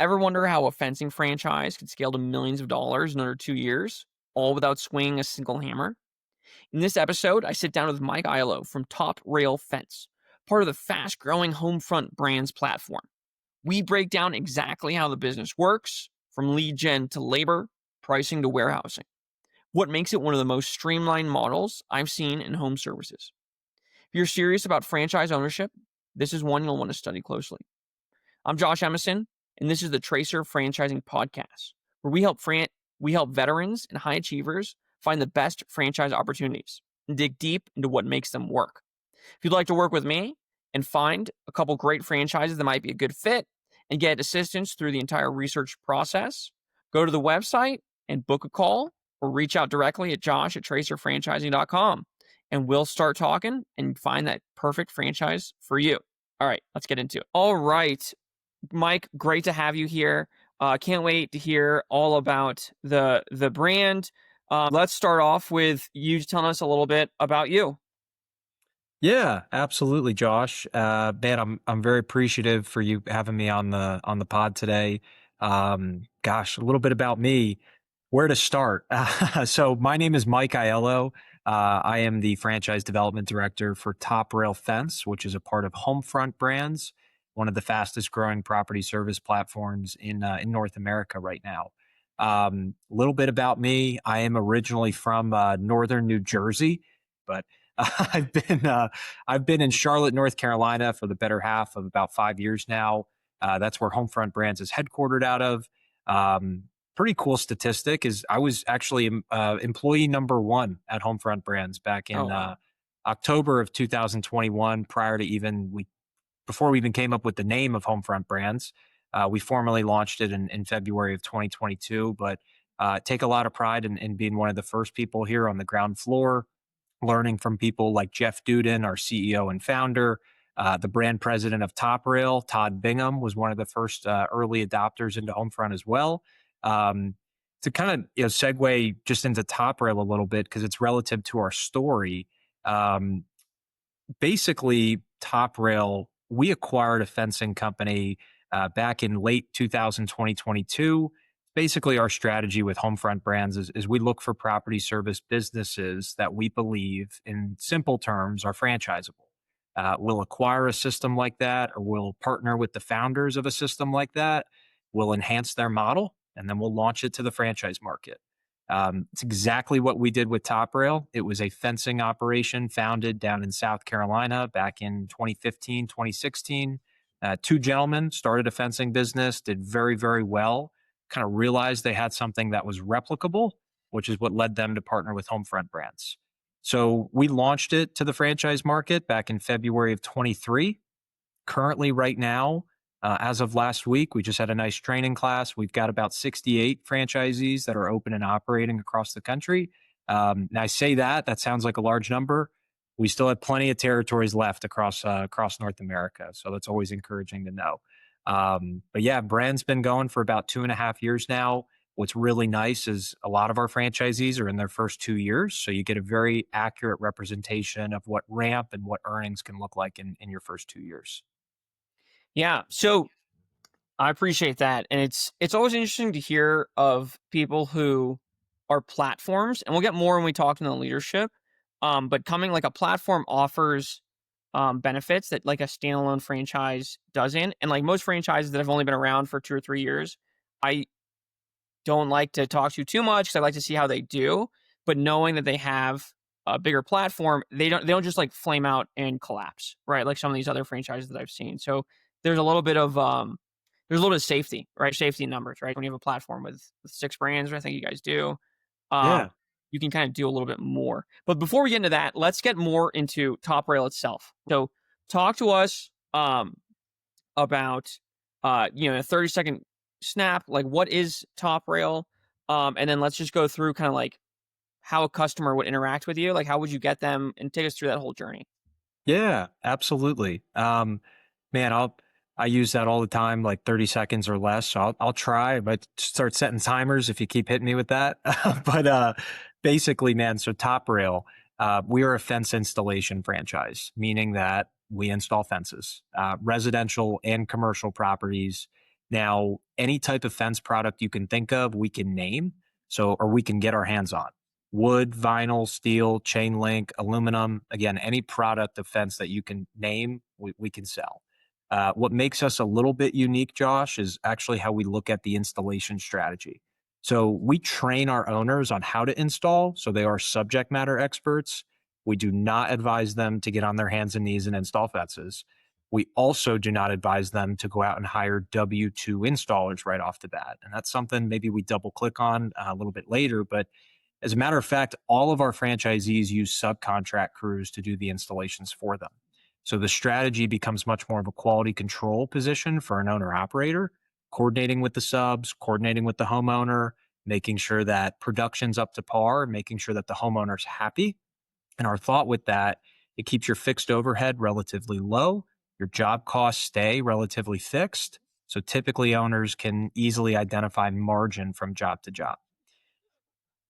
Ever wonder how a fencing franchise could scale to millions of dollars in under 2 years, all without swinging a single hammer? In this episode, I sit down with Mike Aiello from Top Rail Fence, part of the fast growing Homefront Brands platform. We break down exactly how the business works, from lead gen to labor, pricing to warehousing. What makes it one of the most streamlined models I've seen in home services. If you're serious about franchise ownership, this is one you'll want to study closely. I'm Josh Emison, and this is the Tracer Franchising Podcast, where we help veterans and high achievers find the best franchise opportunities and dig deep into what makes them work. If you'd like to work with me and find a couple great franchises that might be a good fit and get assistance through the entire research process, go to the website and book a call or reach out directly at josh@tracerfranchising.com, and we'll start talking and find that perfect franchise for you. All right, let's get into it. All right, Mike, great to have you here. Can't wait to hear all about the brand. Let's start off with you telling us a little bit about you. Yeah, absolutely, Josh. Man, I'm very appreciative for you having me on the pod today. Gosh, a little bit about me. Where to start? So my name is Mike Aiello. I am the franchise development director for Top Rail Fence, which is a part of Homefront Brands, one of the fastest growing property service platforms in North America right now. A little bit about me. I am originally from northern New Jersey, but I've been in Charlotte, North Carolina for the better half of about 5 years now. That's where Homefront Brands is headquartered out of. Pretty cool statistic is I was actually employee number one at Homefront Brands back Oh, in wow. October of 2021. Before we even came up with the name of Homefront Brands, we formally launched it in February of 2022. But take a lot of pride in being one of the first people here on the ground floor, learning from people like Jeff Duden, our CEO and founder. The brand president of Top Rail, Todd Bingham, was one of the first early adopters into Homefront as well. To kind of segue just into Top Rail a little bit because it's relative to our story. Um, Basically, Top Rail, we acquired a fencing company back in late 2022. Basically, our strategy with Homefront Brands is we look for property service businesses that we believe, in simple terms, are franchisable. We'll acquire a system like that, or we'll partner with the founders of a system like that. We'll enhance their model, and then we'll launch it to the franchise market. It's exactly what we did with Top Rail. It was a fencing operation founded down in South Carolina back in 2015, 2016. Two gentlemen started a fencing business, did very, very well, kind of realized they had something that was replicable, which is what led them to partner with Homefront Brands. So we launched it to the franchise market back in February of 23. Currently, right now, as of last week, we just had a nice training class. We've got about 68 franchisees that are open and operating across the country. And I say that sounds like a large number. We still have plenty of territories left across North America, so that's always encouraging to know. But yeah, brand's been going for about 2.5 years now. What's really nice is a lot of our franchisees are in their first 2 years, so you get a very accurate representation of what ramp and what earnings can look like in your first 2 years. Yeah. So I appreciate that. And it's always interesting to hear of people who are platforms, and we'll get more when we talk to the leadership. But coming like a platform offers benefits that like a standalone franchise doesn't. And like most franchises that have only been around for 2 or 3 years, I don't like to talk to too much because I like to see how they do. But knowing that they have a bigger platform, they don't just like flame out and collapse, right? Like some of these other franchises that I've seen. So there's a little bit of there's a little bit of safety, right? Safety in numbers, right? When you have a platform with 6 brands, I think you guys do, um, Yeah. you can kind of do a little bit more. But before we get into that, let's get more into Top Rail itself. So talk to us about a 30-second snap, like what is Top Rail? And then let's just go through kind of like how a customer would interact with you. Like how would you get them and take us through that whole journey? Yeah, absolutely. Man, I use that all the time, like 30 seconds or less. So I'll try. I might start setting timers if you keep hitting me with that. But basically, man, so Top Rail, we are a fence installation franchise, meaning that we install fences, residential and commercial properties. Now, any type of fence product you can think of, we can name. So, or we can get our hands on wood, vinyl, steel, chain link, aluminum. Again, any product of fence that you can name, we can sell. What makes us a little bit unique, Josh, is actually how we look at the installation strategy. So we train our owners on how to install, so they are subject matter experts. We do not advise them to get on their hands and knees and install fences. We also do not advise them to go out and hire W-2 installers right off the bat. And that's something maybe we double click on a little bit later. But as a matter of fact, all of our franchisees use subcontract crews to do the installations for them. So the strategy becomes much more of a quality control position for an owner operator, coordinating with the subs, coordinating with the homeowner, making sure that production's up to par, making sure that the homeowner's happy. And our thought with that, it keeps your fixed overhead relatively low, your job costs stay relatively fixed. So typically owners can easily identify margin from job to job.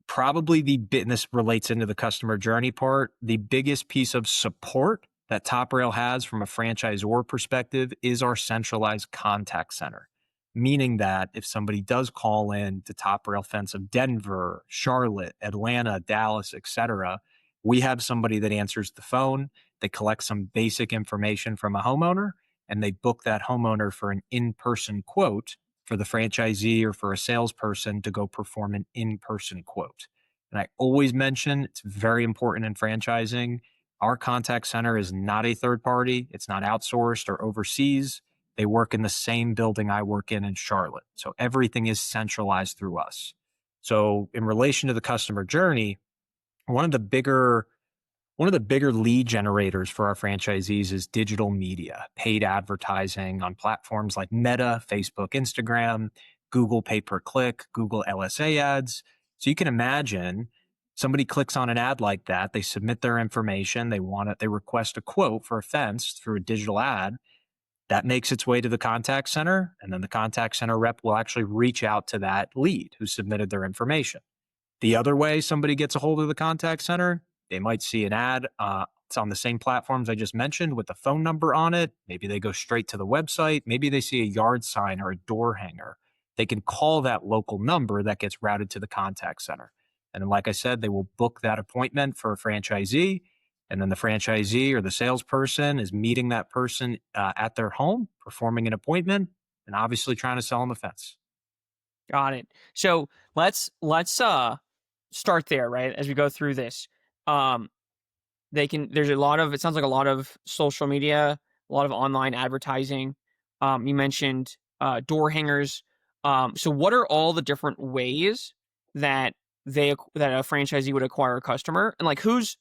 Probably the bit, and this relates into the customer journey part, the biggest piece of support that Top Rail has from a franchisor perspective is our centralized contact center. Meaning that if somebody does call in to Top Rail Fence of Denver, Charlotte, Atlanta, Dallas, etc., we have somebody that answers the phone. They collect some basic information from a homeowner and they book that homeowner for an in-person quote for the franchisee or for a salesperson to go perform an in-person quote. And I always mention it's very important in franchising. Our contact center is not a third party. It's not outsourced or overseas. They work in the same building I work in Charlotte. So everything is centralized through us. So in relation to the customer journey, one of the bigger one of the bigger lead generators for our franchisees is digital media, paid advertising on platforms like Meta, Facebook, Instagram, Google pay per click, Google LSA ads. So you can imagine somebody clicks on an ad like that, they submit their information, they request a quote for a fence through a digital ad. That makes its way to the contact center, and then the contact center rep will actually reach out to that lead who submitted their information. The other way somebody gets a hold of the contact center, they might see an ad. It's on the same platforms I just mentioned with the phone number on it. Maybe they go straight to the website. Maybe they see a yard sign or a door hanger. They can call that local number that gets routed to the contact center. And then, like I said, they will book that appointment for a franchisee. And then the franchisee or the salesperson is meeting that person at their home, performing an appointment, and obviously trying to sell them a fence. Got it. So let's start there, right? As we go through this. Um there's a lot of, it sounds like a lot of social media, a lot of online advertising. You mentioned door hangers. So what are all the different ways that that a franchisee would acquire a customer? And like who's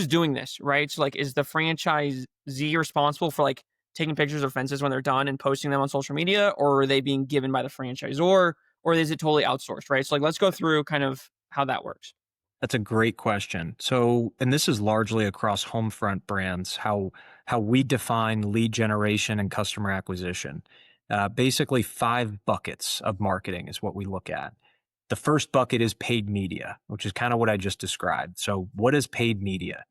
doing this, right? So like is the franchisee responsible for like taking pictures of fences when they're done and posting them on social media, or are they being given by the franchisor, or is it totally outsourced, right? So like let's go through kind of how that works. That's a great question. So, and this is largely across Homefront brands, how we define lead generation and customer acquisition. Basically, five buckets of marketing is what we look at. The first bucket is paid media, which is kind of what I just described. So, what is paid media?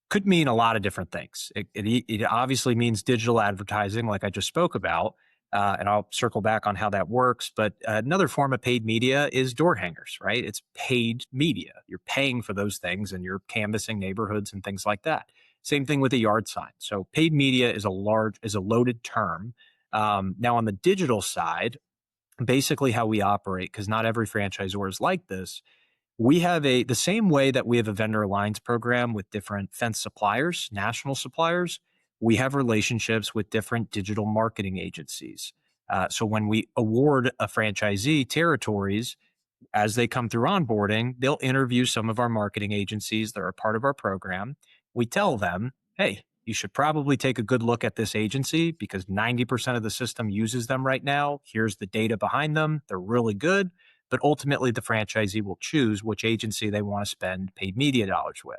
Could mean a lot of different things. It obviously means digital advertising, like I just spoke about, and I'll circle back on how that works. But another form of paid media is door hangers, right? It's paid media. You're paying for those things, and you're canvassing neighborhoods and things like that. Same thing with a yard sign. So paid media is a loaded term. Now on the digital side, basically how we operate, because not every franchisor is like this, we have the same way that we have a vendor alliance program with different fence suppliers, national suppliers. We have relationships with different digital marketing agencies. So when we award a franchisee territories, as they come through onboarding, they'll interview some of our marketing agencies that are part of our program. We tell them, hey, you should probably take a good look at this agency because 90% of the system uses them right now. Here's the data behind them. They're really good. But ultimately, the franchisee will choose which agency they want to spend paid media dollars with.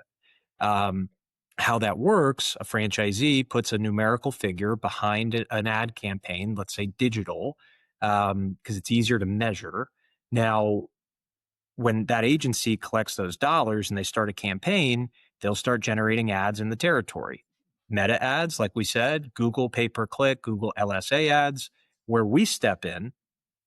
Um, how that works, a franchisee puts a numerical figure behind an ad campaign, let's say digital, because it's easier to measure. Now, when that agency collects those dollars and they start a campaign, they'll start generating ads in the territory. Meta ads, like we said, Google pay per click, Google LSA ads. Where we step in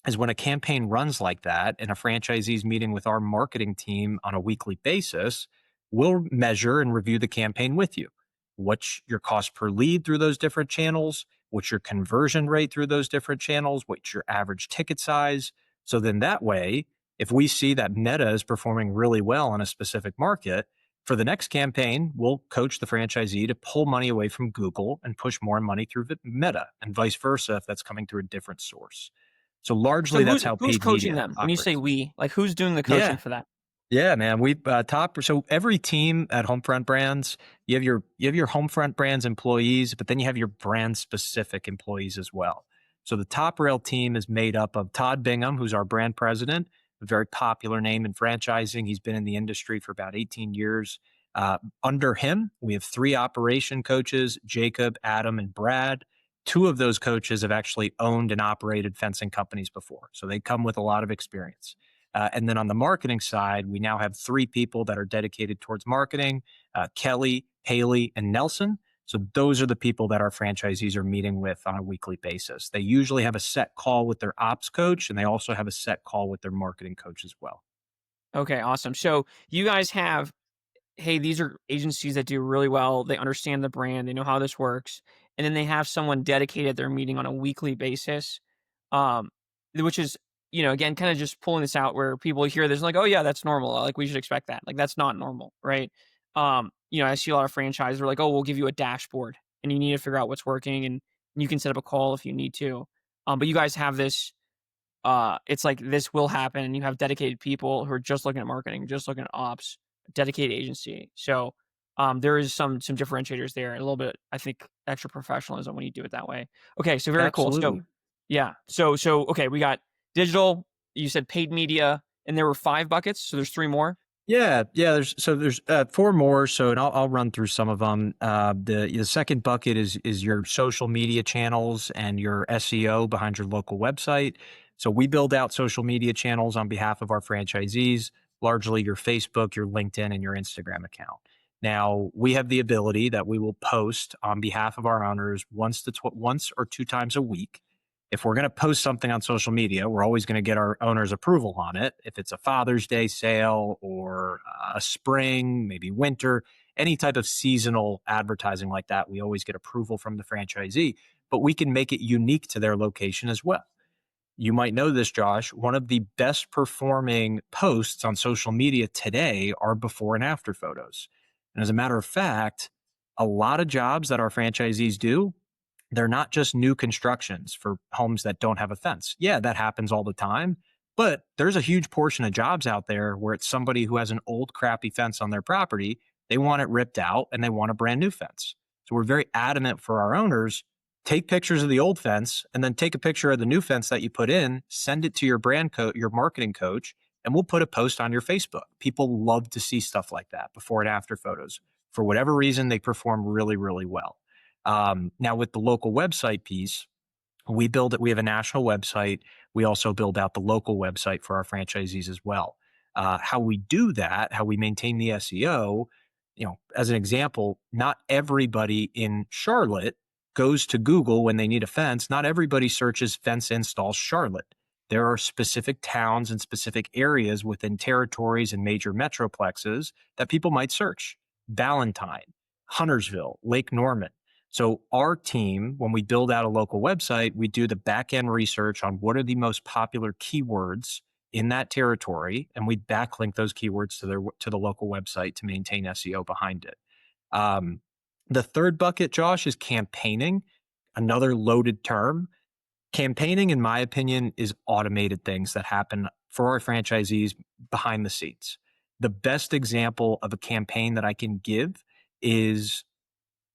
is when a campaign runs like that and a franchisee's meeting with our marketing team on a weekly basis, we'll measure and review the campaign with you. What's your cost per lead through those different channels? What's your conversion rate through those different channels? What's your average ticket size? So then that way, if we see that Meta is performing really well in a specific market, for the next campaign, we'll coach the franchisee to pull money away from Google and push more money through Meta, and vice versa if that's coming through a different source. So So largely, that's how who's paid coaching media them? When you say operates. we, like who's doing the coaching Yeah, for that? yeah, man. We top so every team at Homefront Brands, you have your Homefront Brands employees, but then you have your brand specific employees as well. So the top rail team is made up of Todd Bingham, who's our brand president, a very popular name in franchising. He's been in the industry for about 18 years. Under him, we have three operation coaches: Jacob, Adam, and Brad. Two of those coaches have actually owned and operated fencing companies before, so they come with a lot of experience. And then on the marketing side, we now have three people that are dedicated towards marketing: Kelly, Haley, and Nelson. So those are the people that our franchisees are meeting with on a weekly basis. They usually have a set call with their ops coach, and they also have a set call with their marketing coach as well. Okay, awesome. So you guys have, hey, these are agencies that do really well. They understand the brand. They know how this works, and then they have someone dedicated their meeting on a weekly basis, um, which is, again, kind of just pulling this out where people hear this like, oh yeah, that's normal. Like we should expect that. Like that's not normal, right? I see a lot of franchises are like, oh, we'll give you a dashboard, and you need to figure out what's working, and you can set up a call if you need to. But you guys have this, it's like this will happen, and you have dedicated people who are just looking at marketing, just looking at ops, dedicated agency. So there is some differentiators there, a little bit, I think, extra professionalism when you do it that way. Okay, so very cool. So Absolutely. yeah, so okay, we got digital. You said paid media, and there were 5 buckets. So there's 3 more. Yeah, yeah. There's four more. So and I'll run through some of them. The second bucket is your social media channels and your SEO behind your local website. So we build out social media channels on behalf of our franchisees, largely your Facebook, your LinkedIn, and your Instagram account. Now we have the ability that we will post on behalf of our owners once or two times a week. If we're going to post something on social media, we're always going to get our owner's approval on it. If it's a Father's Day sale or a spring, maybe winter, any type of seasonal advertising like that, we always get approval from the franchisee, but we can make it unique to their location as well. You might know this, Josh. One of the best performing posts on social media today are before and after photos. And as a matter of fact, a lot of jobs that our franchisees do, they're not just new constructions for homes that don't have a fence. Yeah, that happens all the time. But there's a huge portion of jobs out there where it's somebody who has an old, crappy fence on their property. They want it ripped out and they want a brand new fence. So we're very adamant for our owners: take pictures of the old fence and then take a picture of the new fence that you put in, send it to your your marketing coach, and we'll put a post on your Facebook. People love to see stuff like that, before and after photos. For whatever reason, they perform really, really well. Now, with the local website piece, we build it. We have a national website. We also build out the local website for our franchisees as well. How we do that, how we maintain the SEO, as an example, not everybody in Charlotte goes to Google when they need a fence. Not everybody searches fence installs Charlotte. There are specific towns and specific areas within territories and major metroplexes that people might search: Valentine, Huntersville, Lake Norman. So our team, when we build out a local website, we do the back end research on what are the most popular keywords in that territory, and we backlink those keywords to the local website to maintain SEO behind it. Um, the third bucket, Josh, is campaigning, another loaded term. Campaigning, in my opinion, is automated things that happen for our franchisees behind the scenes. The best example of a campaign that I can give is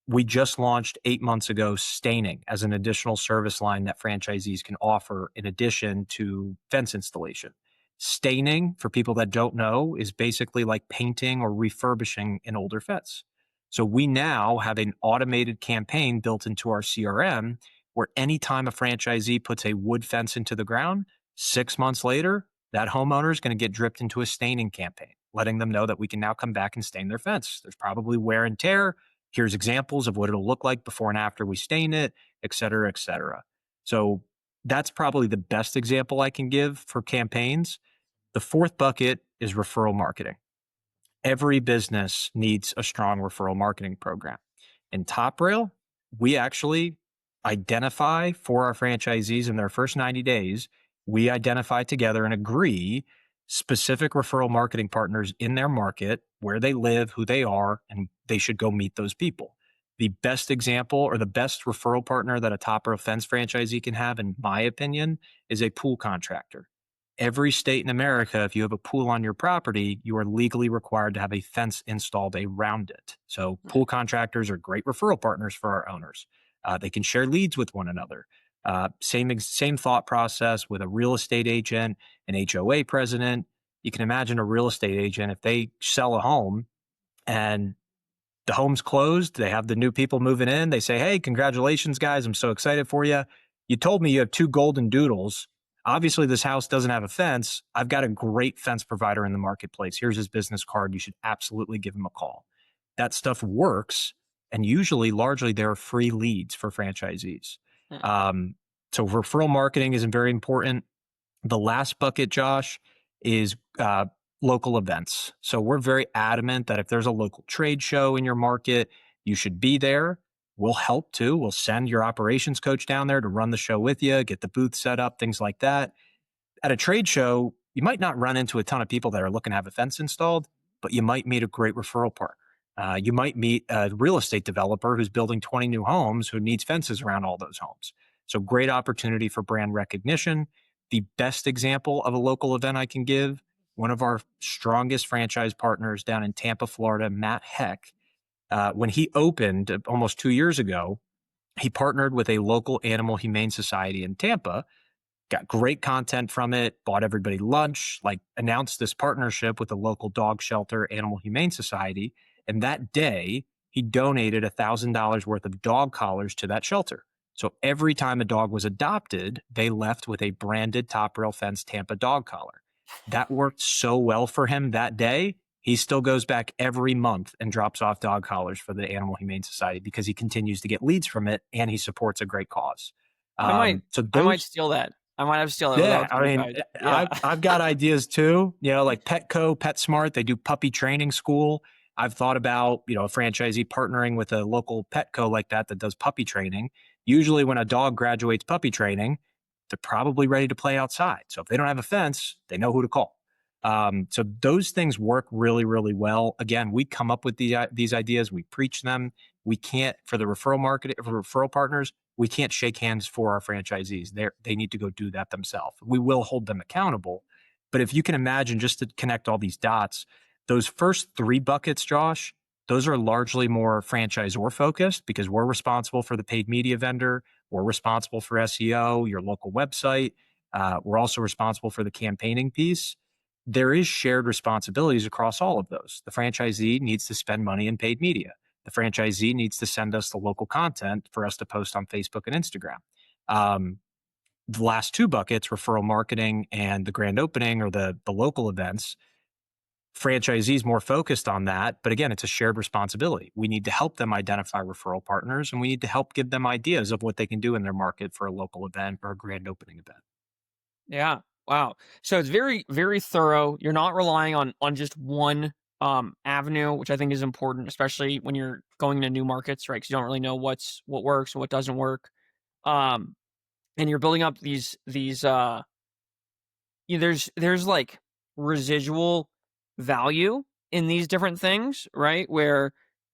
we just launched 8 months ago staining as an additional service line that franchisees can offer in addition to fence installation. Staining, for people that don't know, is basically like painting or refurbishing an older fence. So we now have an automated campaign built into our CRM where anytime a franchisee puts a wood fence into the ground, 6 months later, that homeowner is going to get dripped into a staining campaign, letting them know that we can now come back and stain their fence. There's probably wear and tear. Here's examples of what it'll look like before and after we stain it, et cetera, et cetera. So that's probably the best example I can give for campaigns. The fourth bucket is referral marketing. Every business needs a strong referral marketing program. In Top Rail, we actually identify for our franchisees in their first 90 days, we identify together and agree specific referral marketing partners in their market, where they live, who they are, and they should go meet those people. The best example or the best referral partner that a Top Rail Fence franchisee can have, in my opinion, is a pool contractor. Every state in America, if you have a pool on your property, you are legally required to have a fence installed around it. So Right. pool contractors are great referral partners for our owners. They can share leads with one another. Same thought process with a real estate agent, an HOA president. You can imagine a real estate agent, if they sell a home and the home's closed, they have the new people moving in. They say, "Hey, congratulations, guys. I'm so excited for you. You told me you have two golden doodles. Obviously, this house doesn't have a fence. I've got a great fence provider in the marketplace. Here's his business card. You should absolutely give him a call." That stuff works. And usually, largely, there are free leads for franchisees. Hmm. Um, so referral marketing is very important. The last bucket, Josh, is local events. So we're very adamant that if there's a local trade show in your market, you should be there. We'll help too. We'll send your operations coach down there to run the show with you, get the booth set up, things like that. At a trade show, you might not run into a ton of people that are looking to have a fence installed, but you might meet a great referral partner. You might meet a real estate developer who's building 20 new homes who needs fences around all those homes. So great opportunity for brand recognition. The best example of a local event I can give, one of our strongest franchise partners down in Tampa, Florida, Matt Heck, when he opened almost 2 years ago, he partnered with a local animal humane society in Tampa, got great content from it, bought everybody lunch, like announced this partnership with a local dog shelter, Animal Humane Society. And that day, he donated $1,000 worth of dog collars to that shelter. So every time a dog was adopted, they left with a branded Top Rail Fence Tampa dog collar. That worked so well for him that day. He still goes back every month and drops off dog collars for the Animal Humane Society because he continues to get leads from it and he supports a great cause. I might So I might those steal that. I might have to steal that yeah, without I you mean, guys. Yeah. I've got ideas too. Like Petco, PetSmart, they do puppy training school. I've thought about, a franchisee partnering with a local Petco like that does puppy training. Usually when a dog graduates puppy training, they're probably ready to play outside. So if they don't have a fence, they know who to call. So those things work really, really well. Again, we come up with these ideas, we preach them. We can't, for the for referral partners, we can't shake hands for our franchisees. They need to go do that themselves. We will hold them accountable. But if you can imagine, just to connect all these dots, those first three buckets, Josh, those are largely more franchisor focused because we're responsible for the paid media vendor. We're responsible for SEO, your local website. We're also responsible for the campaigning piece. There is shared responsibilities across all of those. The franchisee needs to spend money in paid media. The franchisee needs to send us the local content for us to post on Facebook and Instagram. Um, the last two buckets, referral marketing and the grand opening or the local events, franchisees more focused on that. But again, it's a shared responsibility. We need to help them identify referral partners and we need to help give them ideas of what they can do in their market for a local event or a grand opening event. Yeah. Wow. So it's very, very thorough. You're not relying on just one avenue, which I think is important, especially when you're going into new markets, right? Because you don't really know what works and what doesn't work. Um, and you're building up these there's like residual value in these different things, right? Where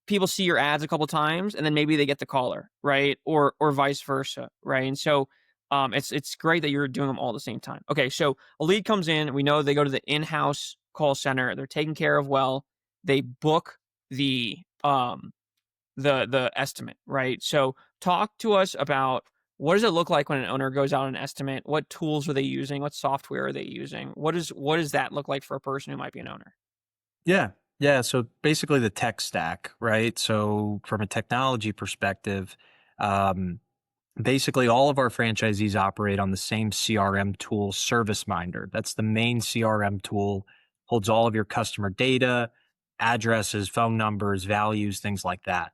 people see your ads a couple times and then maybe they get the caller, right? Or vice versa, right? And so it's great that you're doing them all at the same time. Okay, so a lead comes in, we know they go to the in-house call center, they're taken care of well, they book the the estimate, right? So talk to us about what does it look like when an owner goes out an estimate? What tools are they using? What software are they using? What does that look like for a person who might be an owner? Yeah. Yeah. So basically the tech stack, right? So from a technology perspective, um, basically all of our franchisees operate on the same CRM tool, ServiceMinder. That's the main CRM tool, holds all of your customer data, addresses, phone numbers, values, things like that.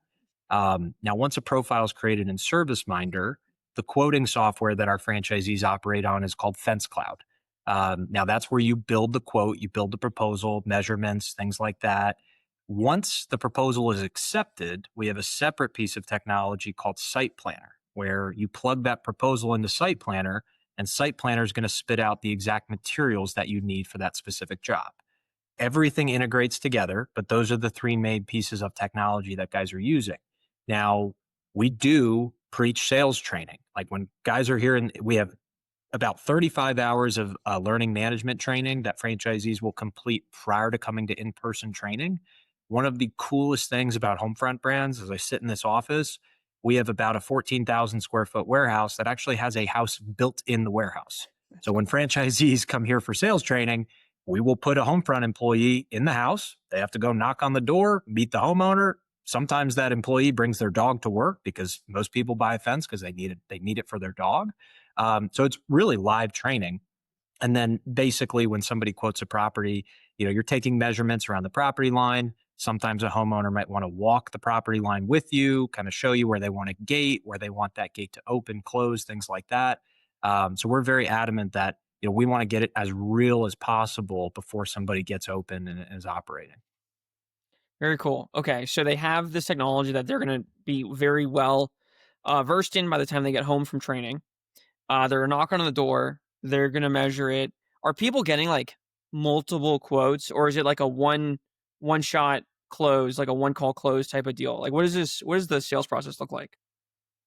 Now, once a profile is created in ServiceMinder, the quoting software that our franchisees operate on is called Fence Cloud. Now that's where you build the quote, you build the proposal, measurements, things like that. Once the proposal is accepted, we have a separate piece of technology called Site Planner, where you plug that proposal into Site Planner, and Site Planner is going to spit out the exact materials that you need for that specific job. Everything integrates together, but those are the three main pieces of technology that guys are using. Now, we do preach sales training. Like when guys are here, and we have about 35 hours of learning management training that franchisees will complete prior to coming to in-person training. One of the coolest things about Homefront Brands, as I sit in this office, we have about a 14,000 square foot warehouse that actually has a house built in the warehouse. That's So when franchisees come here for sales training, we will put a Homefront employee in the house. They have to go knock on the door, meet the homeowner. Sometimes that employee brings their dog to work because most people buy a fence because they need it. They need it for their dog. So it's really live training. And then basically when somebody quotes a property, you're taking measurements around the property line. Sometimes a homeowner might want to walk the property line with you, kind of show you where they want a gate, where they want that gate to open, close, things like that. So we're very adamant that we want to get it as real as possible before somebody gets open and is operating. very cool. Okay, so they have this technology that they're going to be very well versed in by the time they get home from training. They're knocking on the door. They're gonna measure it. Are people getting like multiple quotes, or is it like a one shot close, like a one call close type of deal? Like, what is this? What does the sales process look like?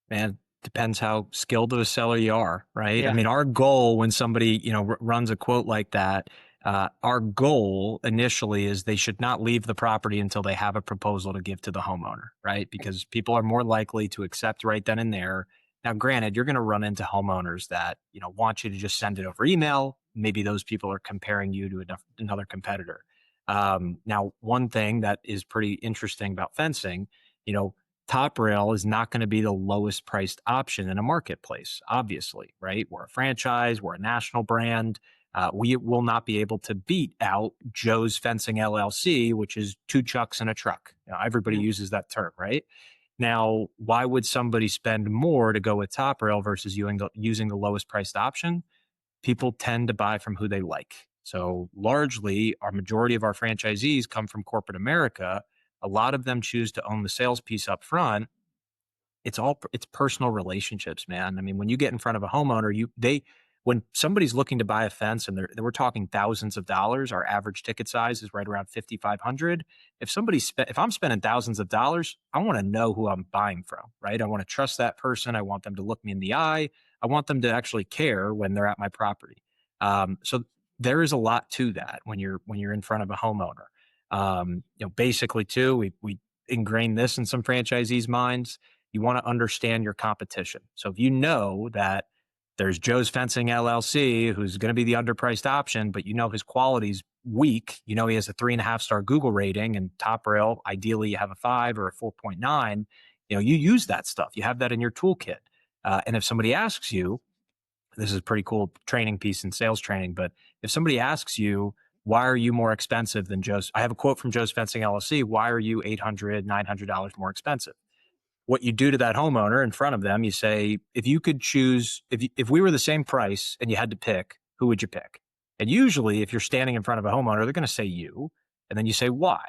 Man, depends how skilled of a seller you are, right? I Yeah. mean, our goal when somebody, runs a quote like that, our goal initially is they should not leave the property until they have a proposal to give to the homeowner, right? Because people are more likely to accept right then and there. Now, granted, you're going to run into homeowners that, want you to just send it over email. Maybe those people are comparing you to another competitor. Now, one thing that is pretty interesting about fencing, Top Rail is not going to be the lowest priced option in a marketplace, obviously, right? We're a franchise, we're a national brand. We will not be able to beat out Joe's Fencing LLC, which is two chucks in a truck. Everybody Mm. uses that term, right? Now, why would somebody spend more to go with Top Rail versus using the lowest priced option? People tend to buy from who they like. So largely, our majority of our franchisees come from corporate America. A lot of them choose to own the sales piece up front. It's personal relationships, man. I mean, when you get in front of a homeowner, when somebody's looking to buy a fence and we're talking thousands of dollars, our average ticket size is right around 5,500. If I'm spending thousands of dollars, I want to know who I'm buying from, right? I want to trust that person. I want them to look me in the eye. I want them to actually care when they're at my property. So there is a lot to that when you're in front of a homeowner. Basically too, we ingrain this in some franchisees' minds. You want to understand your competition. So if you know that there's Joe's Fencing LLC, who's going to be the underpriced option, but his quality's weak, he has a 3.5-star Google rating, and Top Rail, ideally you have a 5 or a 4.9, you use that stuff. You have that in your toolkit. And if somebody asks you, this is a pretty cool training piece in sales training, but if somebody asks you, why are you more expensive than Joe's? I have a quote from Joe's Fencing LLC. Why are you $800, $900 more expensive? What you do to that homeowner in front of them, you say, if you could choose, if we were the same price and you had to pick, who would you pick? And usually if you're standing in front of a homeowner, they're going to say you. And then you say, why?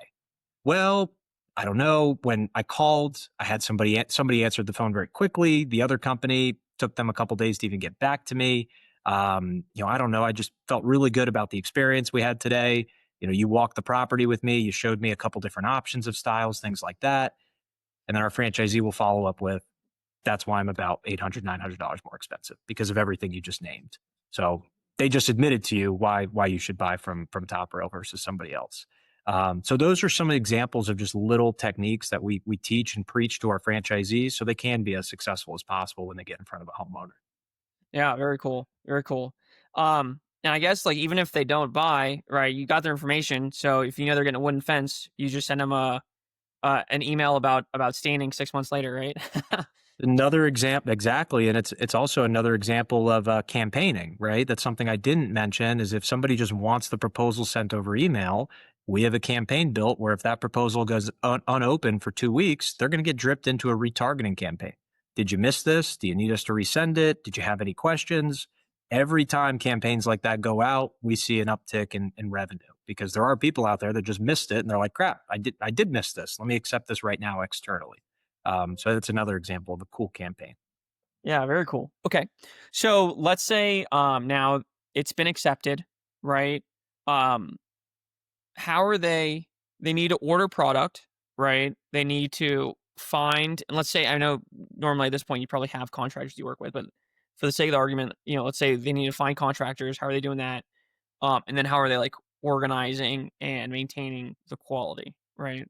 Well, I don't know. When I called, I had somebody answered the phone very quickly. The other company took them a couple days to even get back to me. I don't know. I just felt really good about the experience we had today. You walked the property with me. You showed me a couple different options of styles, things like that. And then our franchisee will follow up with, that's why I'm about $800, $900 more expensive because of everything you just named. So they just admitted to you why you should buy from Top Rail versus somebody else. So those are some examples of just little techniques that we teach and preach to our franchisees so they can be as successful as possible when they get in front of a homeowner. Yeah, very cool. Very cool. And I guess like even if they don't buy, right, you got their information. So if you know they're getting a wooden fence, you just send them an email about staining 6 months later, right? Another example, exactly, and it's also another example of campaigning, right? That's something I didn't mention. Is if somebody just wants the proposal sent over email, we have a campaign built where if that proposal goes unopened for 2 weeks, they're going to get dripped into a retargeting campaign. Did you miss this? Do you need us to resend it? Did you have any questions? Every time campaigns like that go out, we see an uptick in revenue because there are people out there that just missed it and they're like, crap, I did miss this. Let me accept this right now externally. So that's another example of a cool campaign. Yeah, very cool. Okay. So let's say now it's been accepted, right? Um how are they need to order product, right? They need to find, and let's say, I know normally at this point you probably have contractors you work with, but for the sake of the argument, let's say they need to find contractors. How are they doing that? And then how are they like organizing and maintaining the quality, right?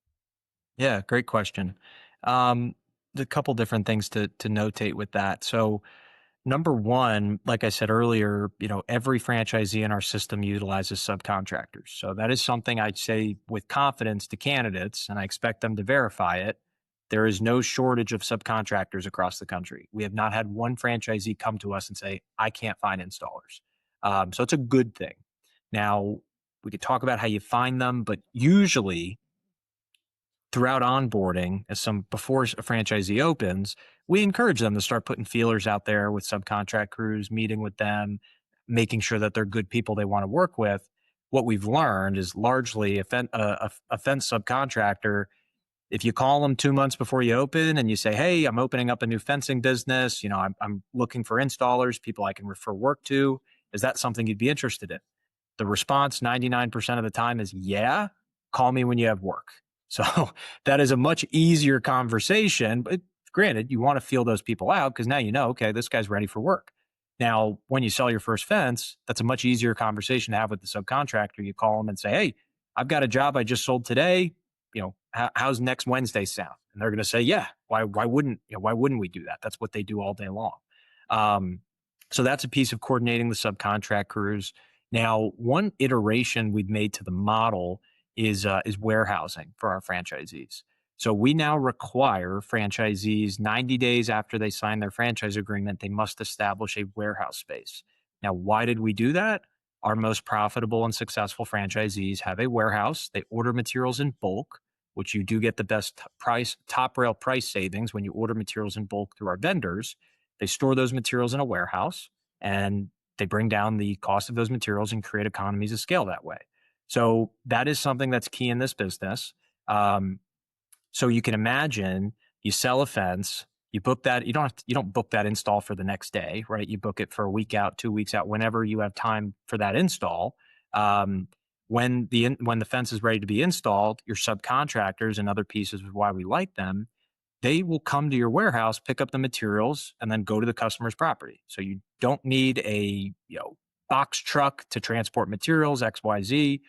Yeah, great question. Um, a couple different things to notate with that. So number one, like I said earlier, every franchisee in our system utilizes subcontractors. So that is something I'd say with confidence to candidates, and I expect them to verify it. There is no shortage of subcontractors across the country. We have not had one franchisee come to us and say, I can't find installers. So it's a good thing. Now, we could talk about how you find them, but usually throughout onboarding, before a franchisee opens, we encourage them to start putting feelers out there with subcontract crews, meeting with them, making sure that they're good people they want to work with. What we've learned is largely a fence subcontractor. If you call them 2 months before you open and you say, "Hey, I'm opening up a new fencing business. I'm looking for installers, people I can refer work to. Is that something you'd be interested in?" The response 99% of the time is, yeah, call me when you have work. So that is a much easier conversation. But granted, you want to feel those people out because now okay, this guy's ready for work. Now, when you sell your first fence, that's a much easier conversation to have with the subcontractor. You call them and say, hey, I've got a job I just sold today. How's next Wednesday sound? And they're going to say, yeah, why wouldn't we do that? That's what they do all day long. So that's a piece of coordinating the subcontract crews. Now, one iteration we've made to the model is warehousing for our franchisees. So we now require franchisees 90 days after they sign their franchise agreement, they must establish a warehouse space. Now, why did we do that? Our most profitable and successful franchisees have a warehouse. They order materials in bulk, which you do get the best price, top rail price savings when you order materials in bulk through our vendors. They store those materials in a warehouse and they bring down the cost of those materials and create economies of scale that way. So that is something that's key in this business. So you can imagine you sell a fence, you book that. You don't book that install for the next day, right? You book it for a week out, 2 weeks out, whenever you have time for that install. When the fence is ready to be installed, your subcontractors and other pieces of why we like them, they will come to your warehouse, pick up the materials, and then go to the customer's property. So you don't need a box truck to transport materials XYZ.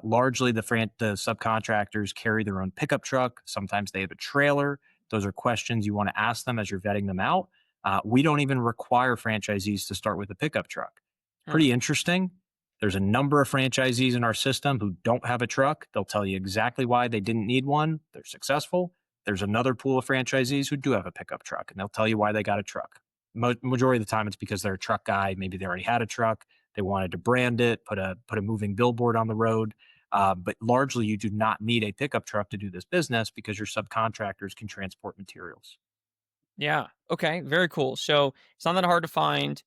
Largely, the subcontractors carry their own pickup truck. Sometimes they have a trailer. Those are questions you want to ask them as you're vetting them out. We don't even require franchisees to start with a pickup truck. Huh. Pretty interesting. There's a number of franchisees in our system who don't have a truck. They'll tell you exactly why they didn't need one. They're successful. There's another pool of franchisees who do have a pickup truck, and they'll tell you why they got a truck. Majority of the time, it's because they're a truck guy. Maybe they already had a truck. They wanted to brand it, put a moving billboard on the road. But largely, you do not need a pickup truck to do this business because your subcontractors can transport materials. Yeah. Okay. Very cool. So it's not that hard to find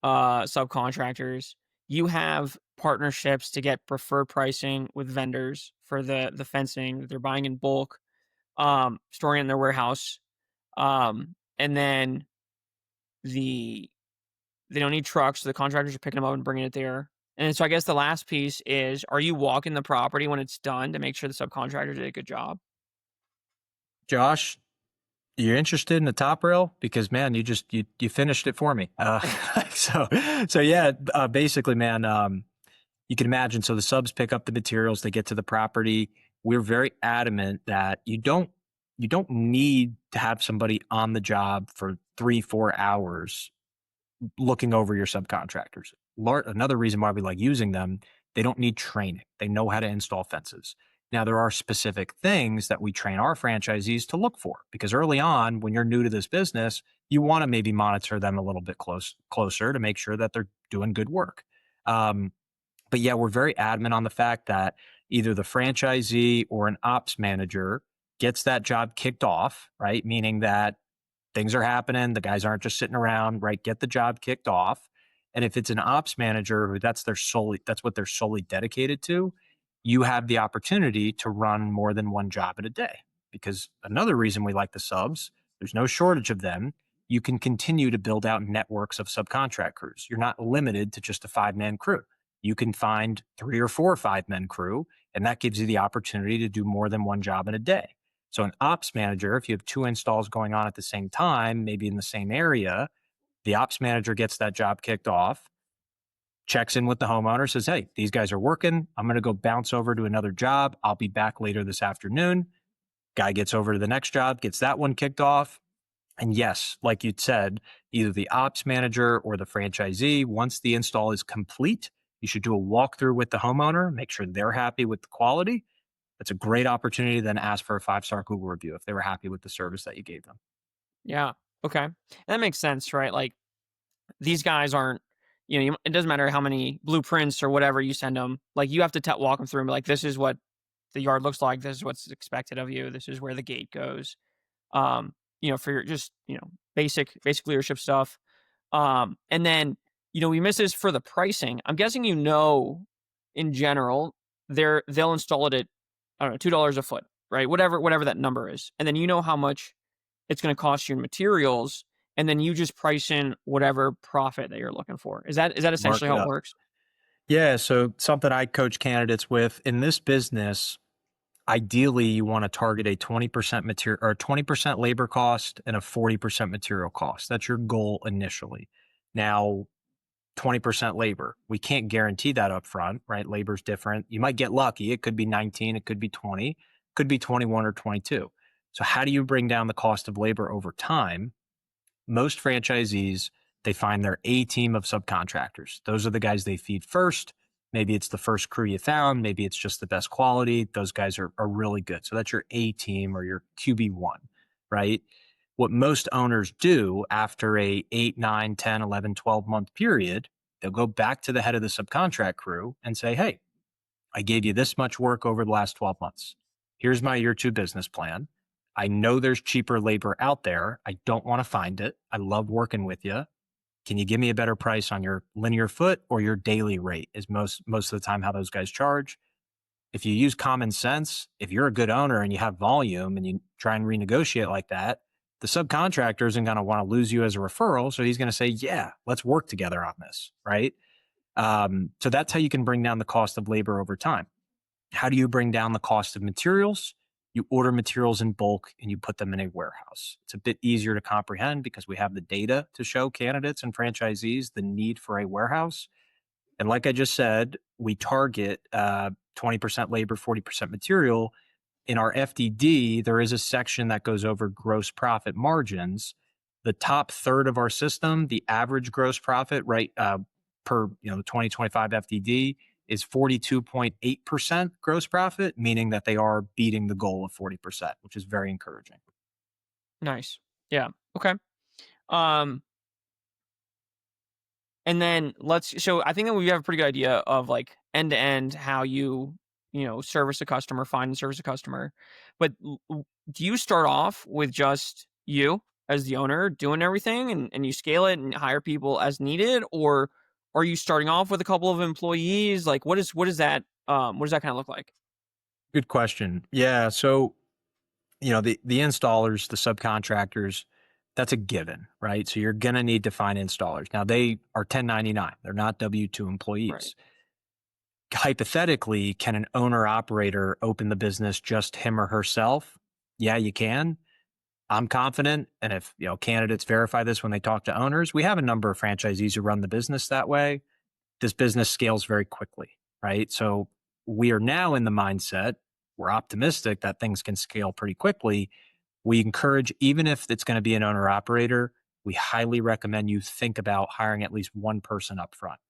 subcontractors. You have partnerships to get preferred pricing with vendors for the fencing that they're buying in bulk, storing in their warehouse. And then the they don't need trucks, so the contractors are picking them up and bringing it there. And so I guess the last piece is, are you walking the property when it's done to make sure the subcontractor did a good job? Josh, you're interested in the top rail because man, you finished it for me. So so yeah, basically, man, you can imagine. So the subs pick up the materials, they get to the property. We're very adamant that you don't need to have somebody on the job for 3-4 hours looking over your subcontractors. Another reason why we like using them, they don't need training. They know how to install fences. Now, there are specific things that we train our franchisees to look for because early on, when you're new to this business, you want to maybe monitor them a little bit closer to make sure that they're doing good work. But yeah, we're very adamant on the fact that either the franchisee or an ops manager gets that job kicked off, right? Meaning that things are happening. The guys aren't just sitting around, right? Get the job kicked off. And if it's an ops manager who that's what they're solely dedicated to, you have the opportunity to run more than one job at a day. Because another reason we like the subs, there's no shortage of them. You can continue to build out networks of subcontract crews. You're not limited to just a 5-man crew. You can find 3 or 4 5-man crew, and that gives you the opportunity to do more than one job in a day. So an ops manager, if you have 2 installs going on at the same time, maybe in the same area, the ops manager gets that job kicked off, checks in with the homeowner, says, hey, these guys are working. I'm going to go bounce over to another job. I'll be back later this afternoon. Guy gets over to the next job, gets that one kicked off. And yes, like you said, either the ops manager or the franchisee, once the install is complete, you should do a walkthrough with the homeowner, make sure they're happy with the quality. That's a great opportunity to then ask for a 5-star Google review if they were happy with the service that you gave them. Yeah. Okay. That makes sense, right? Like these guys aren't, it doesn't matter how many blueprints or whatever you send them. Like you have to walk them through and be like, this is what the yard looks like. This is what's expected of you. This is where the gate goes. For your just, basic leadership stuff. And then, we miss this for the pricing. I'm guessing, in general, they'll install it at, I don't know, $2 a foot, right? Whatever that number is. And then how much it's going to cost you in materials, and then you just price in whatever profit that you're looking for. Is that Mark essentially it how it up. works? Yeah. So something I coach candidates with in this business, ideally you want to target a 20% material or 20% labor cost and a 40% material cost. That's your goal initially. Now, 20% labor. We can't guarantee that up front, right? Labor's different. You might get lucky. It could be 19, it could be 20, it could be 21 or 22. So how do you bring down the cost of labor over time? Most franchisees, they find their A team of subcontractors. Those are the guys they feed first. Maybe it's the first crew you found. Maybe it's just the best quality. Those guys are really good. So that's your A team or your QB1, right? What most owners do after a 8, 9, 10, 11, 12-month period, they'll go back to the head of the subcontract crew and say, hey, I gave you this much work over the last 12 months. Here's my year 2 business plan. I know there's cheaper labor out there. I don't want to find it. I love working with you. Can you give me a better price on your linear foot or your daily rate is most of the time how those guys charge. If you use common sense, if you're a good owner and you have volume and you try and renegotiate like that, the subcontractor isn't going to want to lose you as a referral. So he's going to say, yeah, let's work together on this. Right. So that's how you can bring down the cost of labor over time. How do you bring down the cost of materials? You order materials in bulk and you put them in a warehouse. It's a bit easier to comprehend because we have the data to show candidates and franchisees the need for a warehouse. And like I just said, we target 20% labor, 40% material. In our FDD, there is a section that goes over gross profit margins. The top third of our system, the average gross profit, right, per the 2025 FDD is 42.8% gross profit, meaning that they are beating the goal of 40%, which is very encouraging. Nice. Yeah. Okay. Um, And then so I think that we have a pretty good idea of like end to end how service a customer, find and service a customer. But do you start off with just you as the owner doing everything and you scale it and hire people as needed? Or are you starting off with a couple of employees? Like what is that what does that kind of look like? Good question. Yeah. So, the installers, the subcontractors, that's a given, right? So you're going to need to find installers. Now they are 1099. They're not W-2 Right. employees. Hypothetically, can an owner operator open the business just him or herself? Yeah, you can. I'm confident. And if, candidates verify this when they talk to owners, we have a number of franchisees who run the business that way. This business scales very quickly, right? So we are now in the mindset, we're optimistic that things can scale pretty quickly. We encourage, even if it's going to be an owner operator, we highly recommend you think about hiring at least one person up front.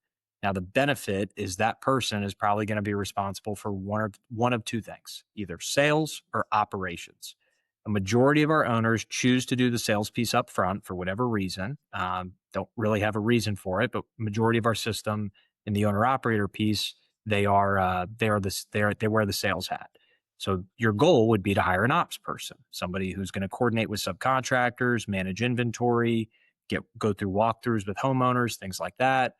Now, the benefit is that person is probably going to be responsible for one of two things, either sales or operations. A majority of our owners choose to do the sales piece up front for whatever reason. Don't really have a reason for it, but majority of our system in the owner operator piece, they wear the sales hat. So your goal would be to hire an ops person, somebody who's going to coordinate with subcontractors, manage inventory, go through walkthroughs with homeowners, things like that.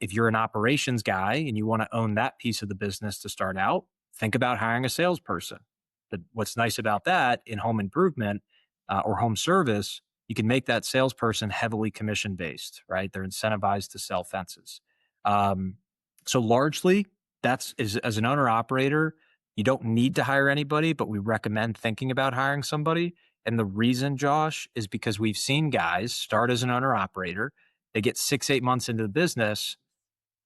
If you're an operations guy and you want to own that piece of the business to start out, think about hiring a salesperson. But what's nice about that in home improvement or home service, you can make that salesperson heavily commission based, right? They're incentivized to sell fences. Um, so largely, as an owner operator, you don't need to hire anybody, but we recommend thinking about hiring somebody. And the reason, Josh, is because we've seen guys start as an owner operator. They get 6, 8 months into the business.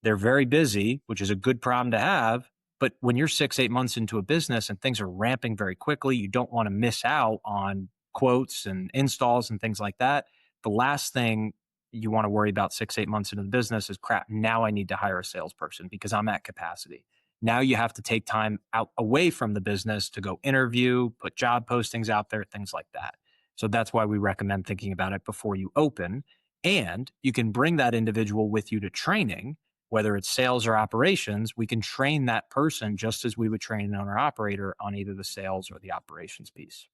They're very busy, which is a good problem to have. But when you're 6, 8 months into a business and things are ramping very quickly, you don't want to miss out on quotes and installs and things like that. The last thing you want to worry about 6, 8 months into the business is crap. Now I need to hire a salesperson because I'm at capacity. Now you have to take time out away from the business to go interview, put job postings out there, things like that. So that's why we recommend thinking about it before you open. And you can bring that individual with you to training, whether it's sales or operations. We can train that person just as we would train an owner operator on either the sales or the operations piece.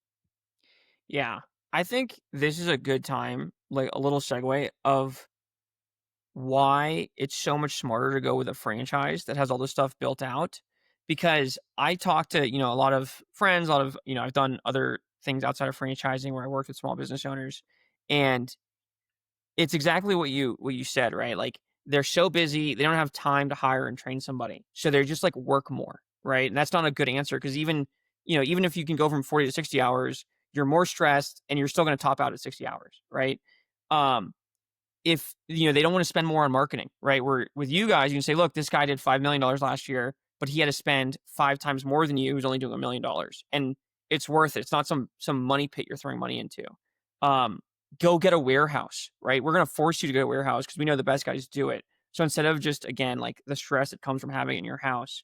Yeah. I think this is a good time, like a little segue of why it's so much smarter to go with a franchise that has all this stuff built out. Because I talk to, a lot of friends, a lot of, I've done other things outside of franchising where I work with small business owners. And it's exactly what you said, right? Like they're so busy, they don't have time to hire and train somebody. So they're just like work more, right? And that's not a good answer because even if you can go from 40 to 60 hours, you're more stressed and you're still going to top out at 60 hours, right? Um if they don't want to spend more on marketing, right? Where with you guys, you can say, look, this guy did $5 million last year, but he had to spend 5 times more than you, who's only doing $1 million, and it's worth it. It's not some money pit you're throwing money into. Um, Go get a warehouse, right? We're gonna force you to get a warehouse because we know the best guys do it. So instead of just again like the stress that comes from having it in your house,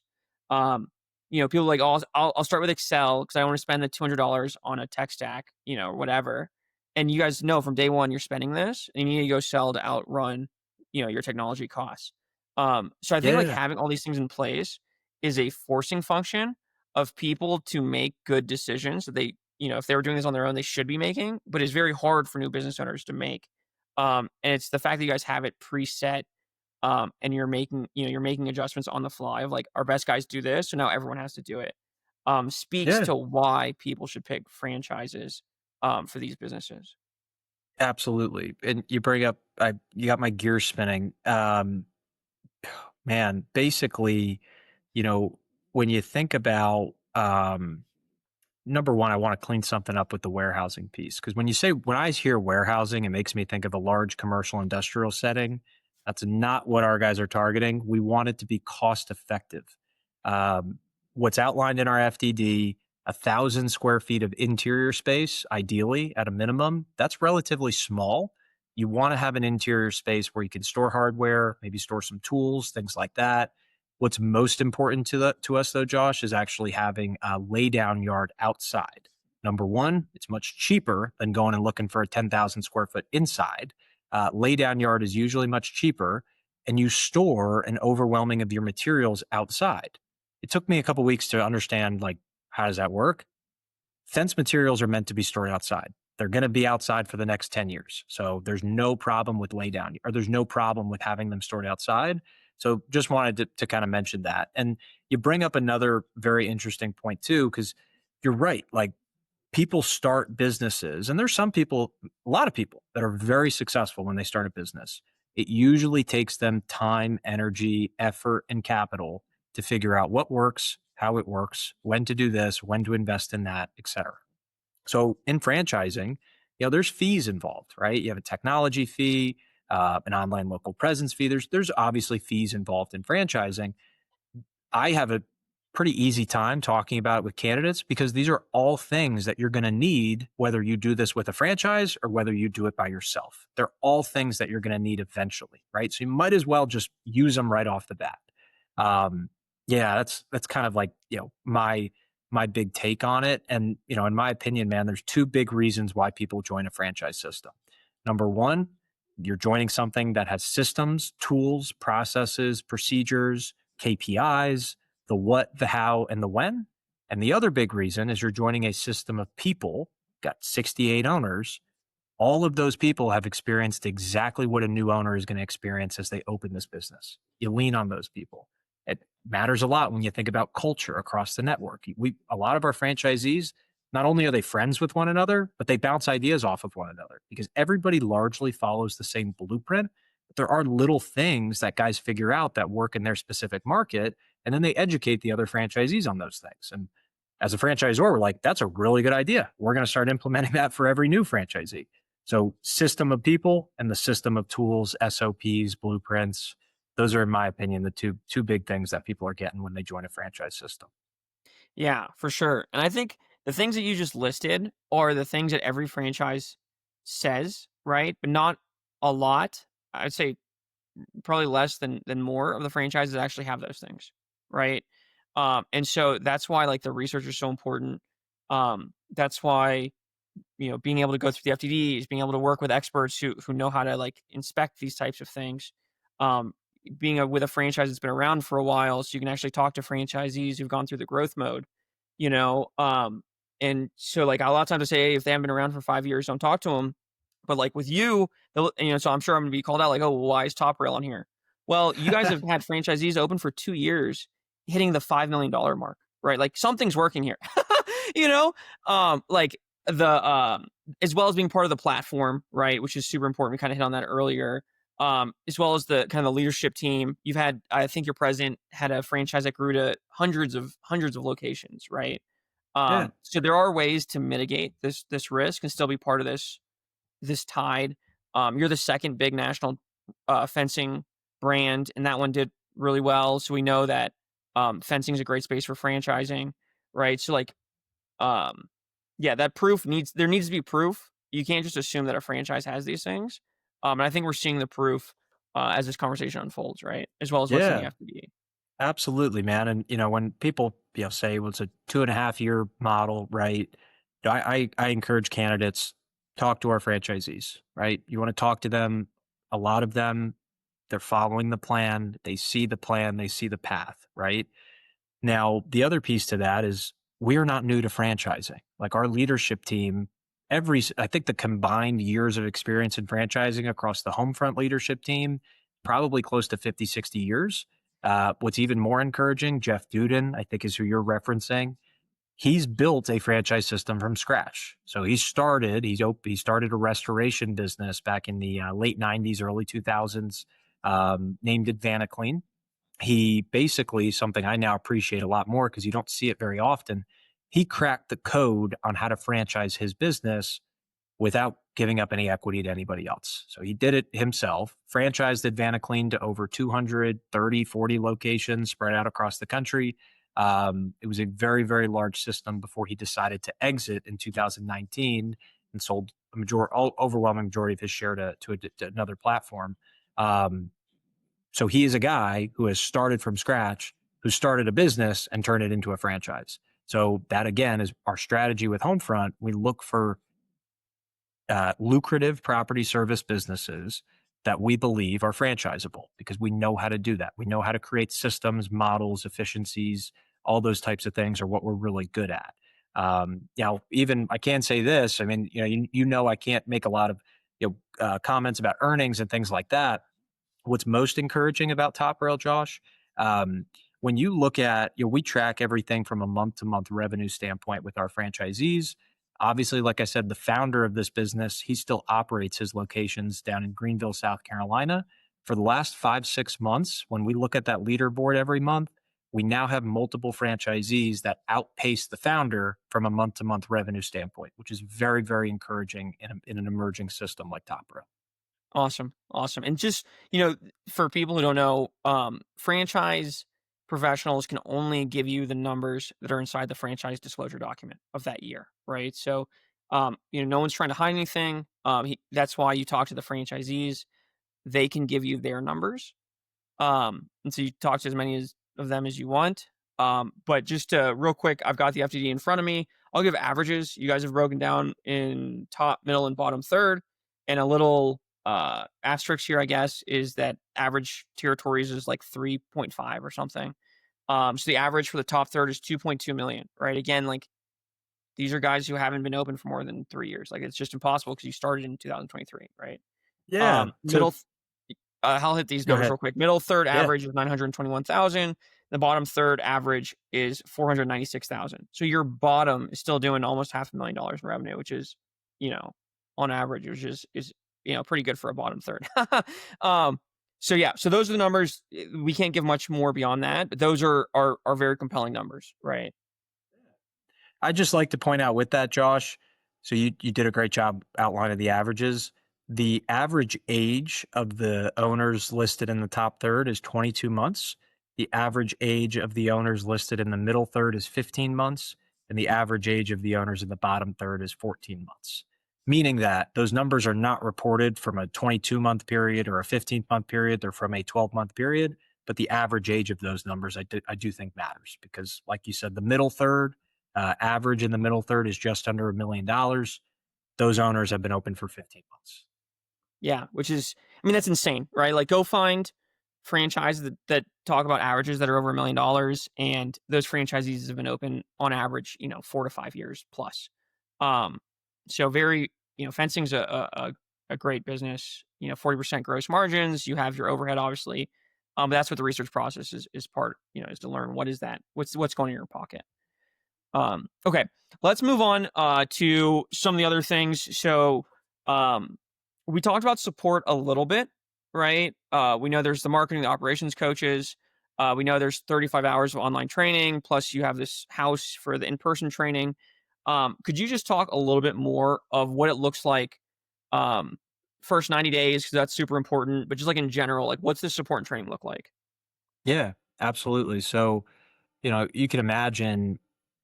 um, people like, oh, I'll start with Excel because I want to spend the $200 on a tech stack, or whatever, and you guys know from day one you're spending this and you need to go sell to outrun, your technology costs. So I think like Yeah. having all these things in place is a forcing function of people to make good decisions that they, if they were doing this on their own, they should be making, but it's very hard for new business owners to make. And it's the fact that you guys have it preset, and you're making adjustments on the fly of like our best guys do this, so now everyone has to do it. Speaks Yeah. to why people should pick franchises for these businesses. Absolutely. And you got my gears spinning. Man, basically, you know, when you think about number one, I want to clean something up with the warehousing piece. Because when I hear warehousing, it makes me think of a large commercial industrial setting. That's not what our guys are targeting. We want it to be cost effective. Um, what's outlined in our FDD, 1,000 square feet of interior space, ideally at a minimum, that's relatively small. You want to have an interior space where you can store hardware, maybe store some tools, things like that. What's most important to us though, Josh, is actually having a laydown yard outside. Number one, it's much cheaper than going and looking for a 10,000 square foot inside. Laydown yard is usually much cheaper, and you store an overwhelming of your materials outside. It took me a couple weeks to understand, like, how does that work? Fence materials are meant to be stored outside. They're going to be outside for the next 10 years. So there's no problem with laydown, or there's no problem with having them stored outside. So just wanted to kind of mention that. And you bring up another very interesting point too, because you're right. Like, people start businesses, and there's a lot of people that are very successful when they start a business. It usually takes them time, energy, effort, and capital to figure out what works, how it works, when to do this, when to invest in that, et cetera. So in franchising, there's fees involved, right? You have a technology fee, an online local presence fee. There's obviously fees involved in franchising. I have a pretty easy time talking about it with candidates because these are all things that you're going to need, whether you do this with a franchise or whether you do it by yourself. They're all things that you're going to need eventually, right? So you might as well just use them right off the bat. Um, yeah, that's kind of like, my big take on it. And, in my opinion, man, there's two big reasons why people join a franchise system. Number one, you're joining something that has systems, tools, processes, procedures, KPIs, the what, the how, and the when. And the other big reason is you're joining a system of people, got 68 owners. All of those people have experienced exactly what a new owner is going to experience as they open this business. You lean on those people. It matters a lot when you think about culture across the network. A lot of our franchisees, not only are they friends with one another, but they bounce ideas off of one another because everybody largely follows the same blueprint. But there are little things that guys figure out that work in their specific market, and then they educate the other franchisees on those things. And as a franchisor, we're like, that's a really good idea. We're going to start implementing that for every new franchisee. So system of people and the system of tools, SOPs, blueprints, those are, in my opinion, the two big things that people are getting when they join a franchise system. Yeah, for sure. And I think the things that you just listed are the things that every franchise says, right? But not a lot. I'd say probably less than more of the franchises actually have those things, right? And so that's why like the research is so important. That's why being able to go through the FTDs, being able to work with experts who know how to like inspect these types of things. Um, with a franchise that's been around for a while, so you can actually talk to franchisees who've gone through the growth mode, you know. And so like a lot of times I say, hey, if they haven't been around for 5 years, don't talk to them. But like with you, so I'm sure I'm gonna be called out like, oh, well, why is Top Rail on here? Well, you guys have had franchisees open for 2 years, hitting the $5 million mark, right? Like something's working here, you know. Like the as well as being part of the platform, right, which is super important. We kind of hit on that earlier. As well as the kind of the leadership team. You've had, I think your president had a franchise that grew to hundreds of locations, right? Yeah, So there are ways to mitigate this risk and still be part of this tide. You're the second big national fencing brand, and that one did really well. So we know that fencing is a great space for franchising, right? So like um, yeah, that there needs to be proof. You can't just assume that a franchise has these things. And I think we're seeing the proof as this conversation unfolds, right? As well as listening to yeah, FDD. absolutely, man. And when people say, well, it's a 2.5 year model, right? I encourage candidates, talk to our franchisees, right? You want to talk to them. A lot of them, they're following the plan. They see the plan. They see the path, right? Now, the other piece to that is we are not new to franchising. Like our leadership team, I think the combined years of experience in franchising across the Homefront leadership team, probably close to 50, 60 years. What's even more encouraging, Jeff Duden, I think is who you're referencing. He's built a franchise system from scratch. So he started a restoration business back in the late 90s, early 2000s, named it Clean. He basically, something I now appreciate a lot more because you don't see it very often, he cracked the code on how to franchise his business without giving up any equity to anybody else. So he did it himself, franchised Advanaclean to over 230, 40 locations spread out across the country. It was a very, very large system before he decided to exit in 2019 and sold overwhelming majority of his share to another platform. Um, so he is a guy who has started from scratch, who started a business and turned it into a franchise. So that again is our strategy with Homefront. We look for lucrative property service businesses that we believe are franchisable because we know how to do that. We know how to create systems, models, efficiencies, all those types of things are what we're really good at. Even I can say this. I mean, I can't make a lot of comments about earnings and things like that. What's most encouraging about Top Rail, Josh, um, when you look at, we track everything from a month to month revenue standpoint with our franchisees. Obviously, like I said, the founder of this business, he still operates his locations down in Greenville, South Carolina. For the last 5, 6 months, when we look at that leaderboard every month, we now have multiple franchisees that outpace the founder from a month to month revenue standpoint, which is very, very encouraging in an emerging system like Top Rail. Awesome. Awesome. And just, for people who don't know, franchise professionals can only give you the numbers that are inside the franchise disclosure document of that year, right? So, no one's trying to hide anything. That's why you talk to the franchisees. They can give you their numbers. And so you talk to as many of them as you want. But just real quick, I've got the FTD in front of me. I'll give averages. You guys have broken down in top, middle, and bottom third. And a little asterisk here, I guess, is that average territories is like 3.5 or something. So the average for the top third is 2.2 million, right? Again, like these are guys who haven't been open for more than 3 years. Like it's just impossible because you started in 2023, right? Yeah. So Middle I'll hit these go numbers ahead. real quick. Middle third Yeah. average is 921,000. The bottom third average is 496,000. So your bottom is still doing almost $500,000 in revenue, which is, you know, on average, which is pretty good for a bottom third. um, so yeah, so those are the numbers. We can't give much more beyond that, but those are very compelling numbers, right? I'd just like to point out with that, Josh. So you did a great job outlining the averages. The average age of the owners listed in the top third is 22 months. The average age of the owners listed in the middle third is 15 months. And the average age of the owners in the bottom third is 14 months. Meaning that those numbers are not reported from a 22-month period or a 15-month period. They're from a 12-month period. But the average age of those numbers, I do think matters because, like you said, the middle third average in the middle third is just under $1 million. Those owners have been open for 15 months. Yeah, which is, I mean, that's insane, right? Like, go find franchises that talk about averages that are over $1 million, and those franchisees have been open on average, 4 to 5 years plus. Um, so very, fencing's a great business. 40% gross margins. You have your overhead, obviously. But that's what the research process is part. Is to learn what is that, what's going in your pocket. Okay, let's move on to some of the other things. So, um, we talked about support a little bit, right? We know there's the marketing, the operations coaches. We know there's 35 hours of online training, plus you have this house for the in-person training. Could you just talk a little bit more of what it looks like um, first 90 days? Because that's super important. But just like in general, like what's the support and training look like? Yeah, absolutely. So, you can imagine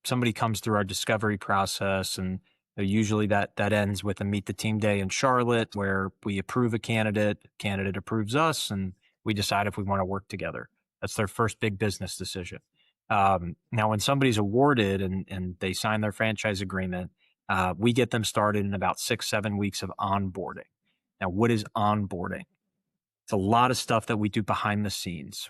somebody comes through our discovery process, and usually that ends with a meet the team day in Charlotte, where we approve a candidate approves us, and we decide if we want to work together. That's their first big business decision. Now, when somebody's awarded and they sign their franchise agreement, we get them started in about 6-7 weeks of onboarding. Now, what is onboarding? It's a lot of stuff that we do behind the scenes.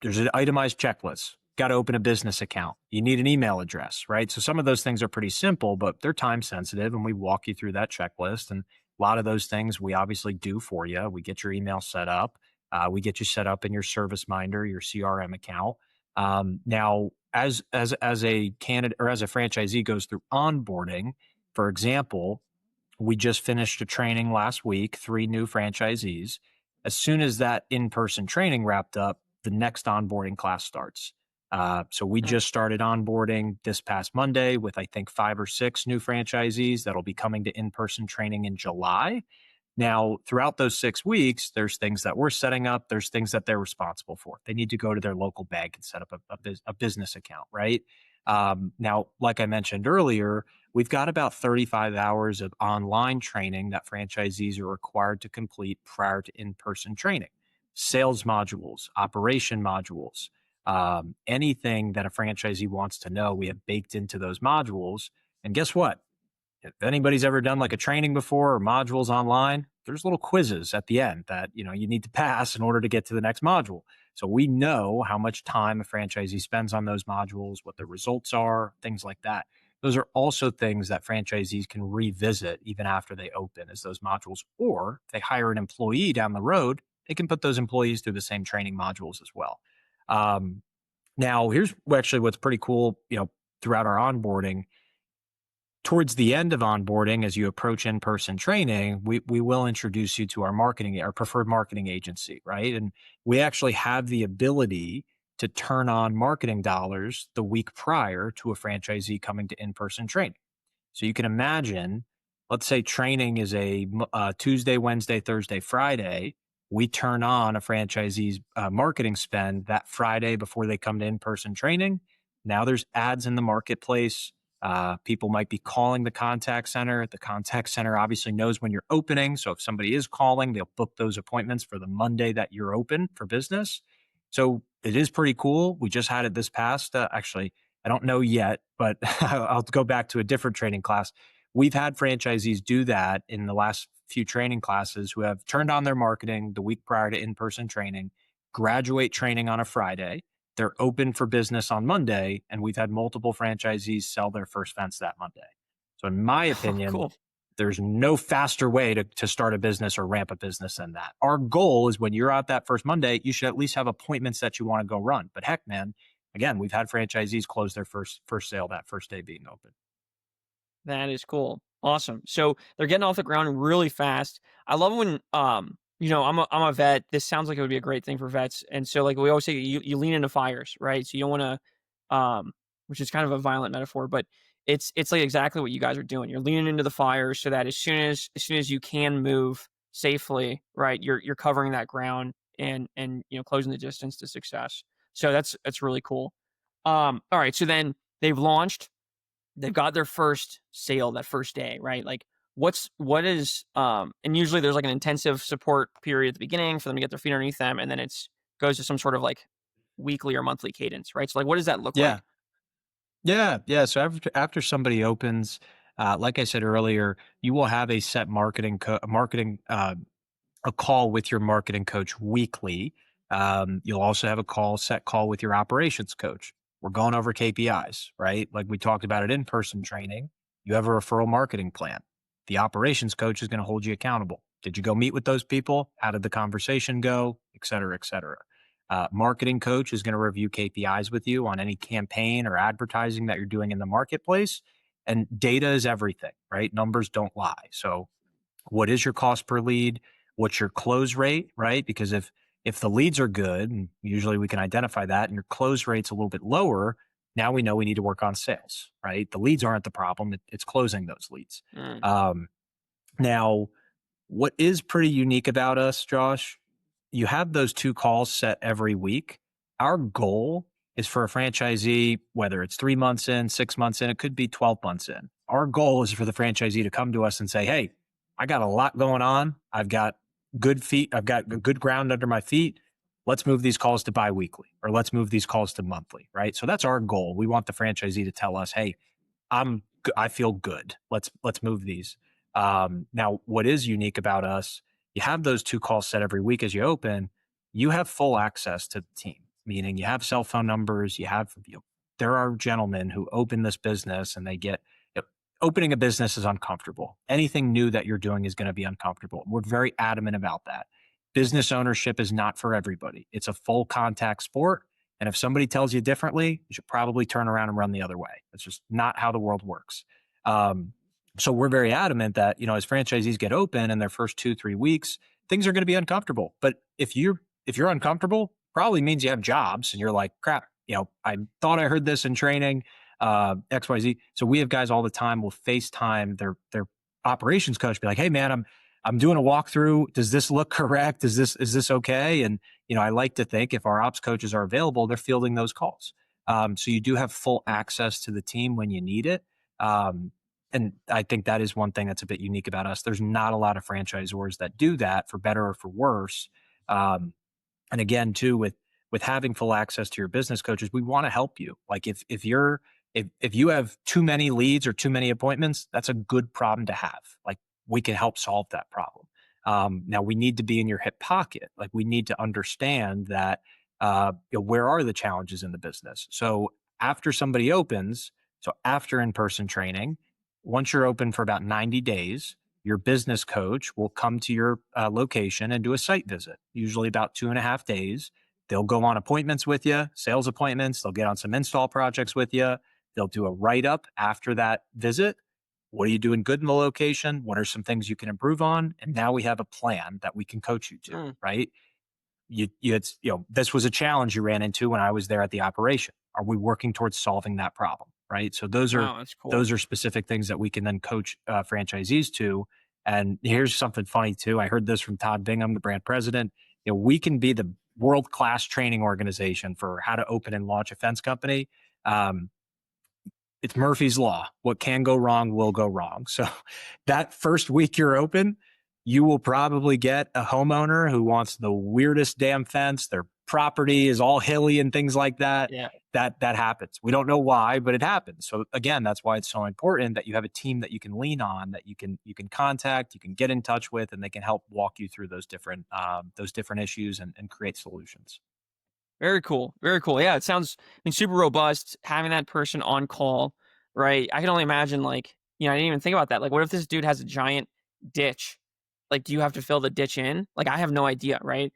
There's an itemized checklist. Got to open a business account. You need an email address, right? So some of those things are pretty simple, but they're time sensitive, and we walk you through that checklist. And a lot of those things we obviously do for you. We get your email set up. We get you set up in your service minder, your CRM account. Now, as a candidate or as a franchisee goes through onboarding, for example, we just finished a training last week, 3 new franchisees. As soon as that in-person training wrapped up, the next onboarding class starts. So we just started onboarding this past Monday with, I think, 5 or 6 new franchisees that'll be coming to in-person training in July. Now, throughout those 6 weeks, there's things that we're setting up. There's things that they're responsible for. They need to go to their local bank and set up a business account, right? Now, like I mentioned earlier, we've got about 35 hours of online training that franchisees are required to complete prior to in-person training. Sales modules, operation modules, anything that a franchisee wants to know, we have baked into those modules. And guess what? If anybody's ever done like a training before or modules online, there's little quizzes at the end that you need to pass in order to get to the next module. So we know how much time a franchisee spends on those modules, what the results are, things like that. Those are also things that franchisees can revisit even after they open as those modules, or if they hire an employee down the road, they can put those employees through the same training modules as well. Um, Now, here's actually what's pretty cool, throughout our onboarding. Towards the end of onboarding, as you approach in-person training, we will introduce you to our preferred marketing agency, right? And we actually have the ability to turn on marketing dollars the week prior to a franchisee coming to in-person training. So you can imagine, let's say training is a Tuesday, Wednesday, Thursday, Friday. We turn on a franchisee's marketing spend that Friday before they come to in-person training. Now there's ads in the marketplace. People might be calling the contact center. The contact center obviously knows when you're opening. So if somebody is calling, they'll book those appointments for the Monday that you're open for business. So it is pretty cool. We just had it this past, actually, I don't know yet, but I'll go back to a different training class. We've had franchisees do that in the last few training classes who have turned on their marketing the week prior to in-person training, graduate training on a Friday. they're open for business on Monday, and we've had multiple franchisees sell their first fence that Monday. So in my Oh, opinion, cool. there's no faster way to start a business or ramp a business than that. Our goal is when you're out that first Monday, you should at least have appointments that you want to go run. But heck, man, again, we've had franchisees close their first sale that first day being open. That is cool. Awesome. So they're getting off the ground really fast. I love when I'm a vet. This sounds like it would be a great thing for vets. And so like we always say you lean into fires, right? So you don't want to which is kind of a violent metaphor, but it's like exactly what you guys are doing. You're leaning into the fires so that as soon as you can move safely, right, you're covering that ground and closing the distance to success. So that's really cool. All right, so then they've got their first sale that first day, right? Like and usually there's like an intensive support period at the beginning for them to get their feet underneath them, and then it's goes to some sort of like weekly or monthly cadence, right? So like what does that look Yeah. like? Yeah. So after somebody opens, like I said earlier, you will have a set marketing a call with your marketing coach weekly. You'll also have a set call with your operations coach. We're going over KPIs, right? Like we talked about it in-person training. You have a referral marketing plan. The operations coach is going to hold you accountable. Did you go meet with those people? How did the conversation go? Et cetera, et cetera. Marketing coach is going to review KPIs with you on any campaign or advertising that you're doing in the marketplace. And data is everything, right? Numbers don't lie. So what is your cost per lead? What's your close rate, right? Because if the leads are good, and usually we can identify that, and your close rate's a little bit lower, now we know we need to work on sales, right? The leads aren't the problem; it's closing those leads. Mm, Um, Now, what is pretty unique about us, Josh, you have those two calls set every week. Our goal is for a franchisee, whether it's 3 months in, 6 months in, it could be 12 months in. Our goal is for the franchisee to come to us and say, hey, I got a lot going on. I've got good feet. I've got good ground under my feet. Let's move these calls to biweekly or let's move these calls to monthly, right? So that's our goal. We want the franchisee to tell us, hey, I feel good. Let's move these. Now, what is unique about us? You have those two calls set every week as you open. You have full access to the team, meaning you have cell phone numbers. There are gentlemen who open this business and opening a business is uncomfortable. Anything new that you're doing is going to be uncomfortable. We're very adamant about that. Business ownership is not for everybody. It's a full contact sport. And if somebody tells you differently, you should probably turn around and run the other way. That's just not how the world works. Um, so we're very adamant that, as franchisees get open in their first 2-3 weeks, things are going to be uncomfortable. But if you're uncomfortable, probably means you have jobs and you're like, crap, I thought I heard this in training, XYZ. So we have guys all the time will FaceTime their operations coach, be like, hey man, I'm doing a walkthrough. Does this look correct? Is this okay? And I like to think if our ops coaches are available, they're fielding those calls. So you do have full access to the team when you need it. And I think that is one thing that's a bit unique about us. There's not a lot of franchisors that do that, for better or for worse. Um, and again, too, with having full access to your business coaches, we want to help you. Like if you have too many leads or too many appointments, that's a good problem to have. Like we can help solve that problem. Now we need to be in your hip pocket. Like we need to understand that where are the challenges in the business. So after somebody opens, so after in-person training, once you're open for about 90 days, your business coach will come to your location and do a site visit, usually about 2.5 days. They'll go on appointments with you, sales appointments. They'll get on some install projects with you. They'll do a write up after that visit. What are you doing good in the location? What are some things you can improve on? And now we have a plan that we can coach you to, mm. right? This was a challenge you ran into when I was there at the operation. Are we working towards solving that problem? Right. So those are Wow, that's cool. those are specific things that we can then coach franchisees to. And here's something funny too. I heard this from Todd Bingham, the brand president. We can be the world class training organization for how to open and launch a fence company. Um, it's Murphy's Law. What can go wrong will go wrong. So that first week you're open, you will probably get a homeowner who wants the weirdest damn fence. Their property is all hilly and things like that. Yeah. That happens. We don't know why, but it happens. So again, that's why it's so important that you have a team that you can lean on, that you can contact, you can get in touch with, and they can help walk you through those different issues and create solutions. Very cool. Very cool. Yeah, it sounds, I mean, super robust. Having that person on call, right? I can only imagine, like, I didn't even think about that. Like, what if this dude has a giant ditch? Like, do you have to fill the ditch in? Like, I have no idea, right?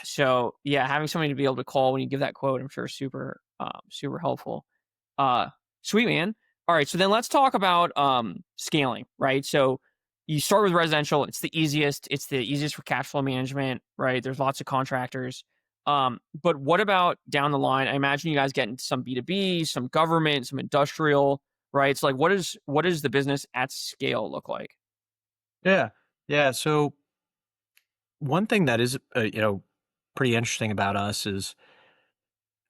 So yeah, having somebody to be able to call when you give that quote, I'm sure is super, super helpful. Uh, Sweet, man. All right, so then let's talk about scaling, right? So you start with residential. It's the easiest. It's the easiest for cash flow management, right? There's lots of contractors. But what about down the line? I imagine you guys get into some B2B, some government, some industrial, right? So like what does the business at scale look like? Yeah. Yeah. So one thing that is, pretty interesting about us is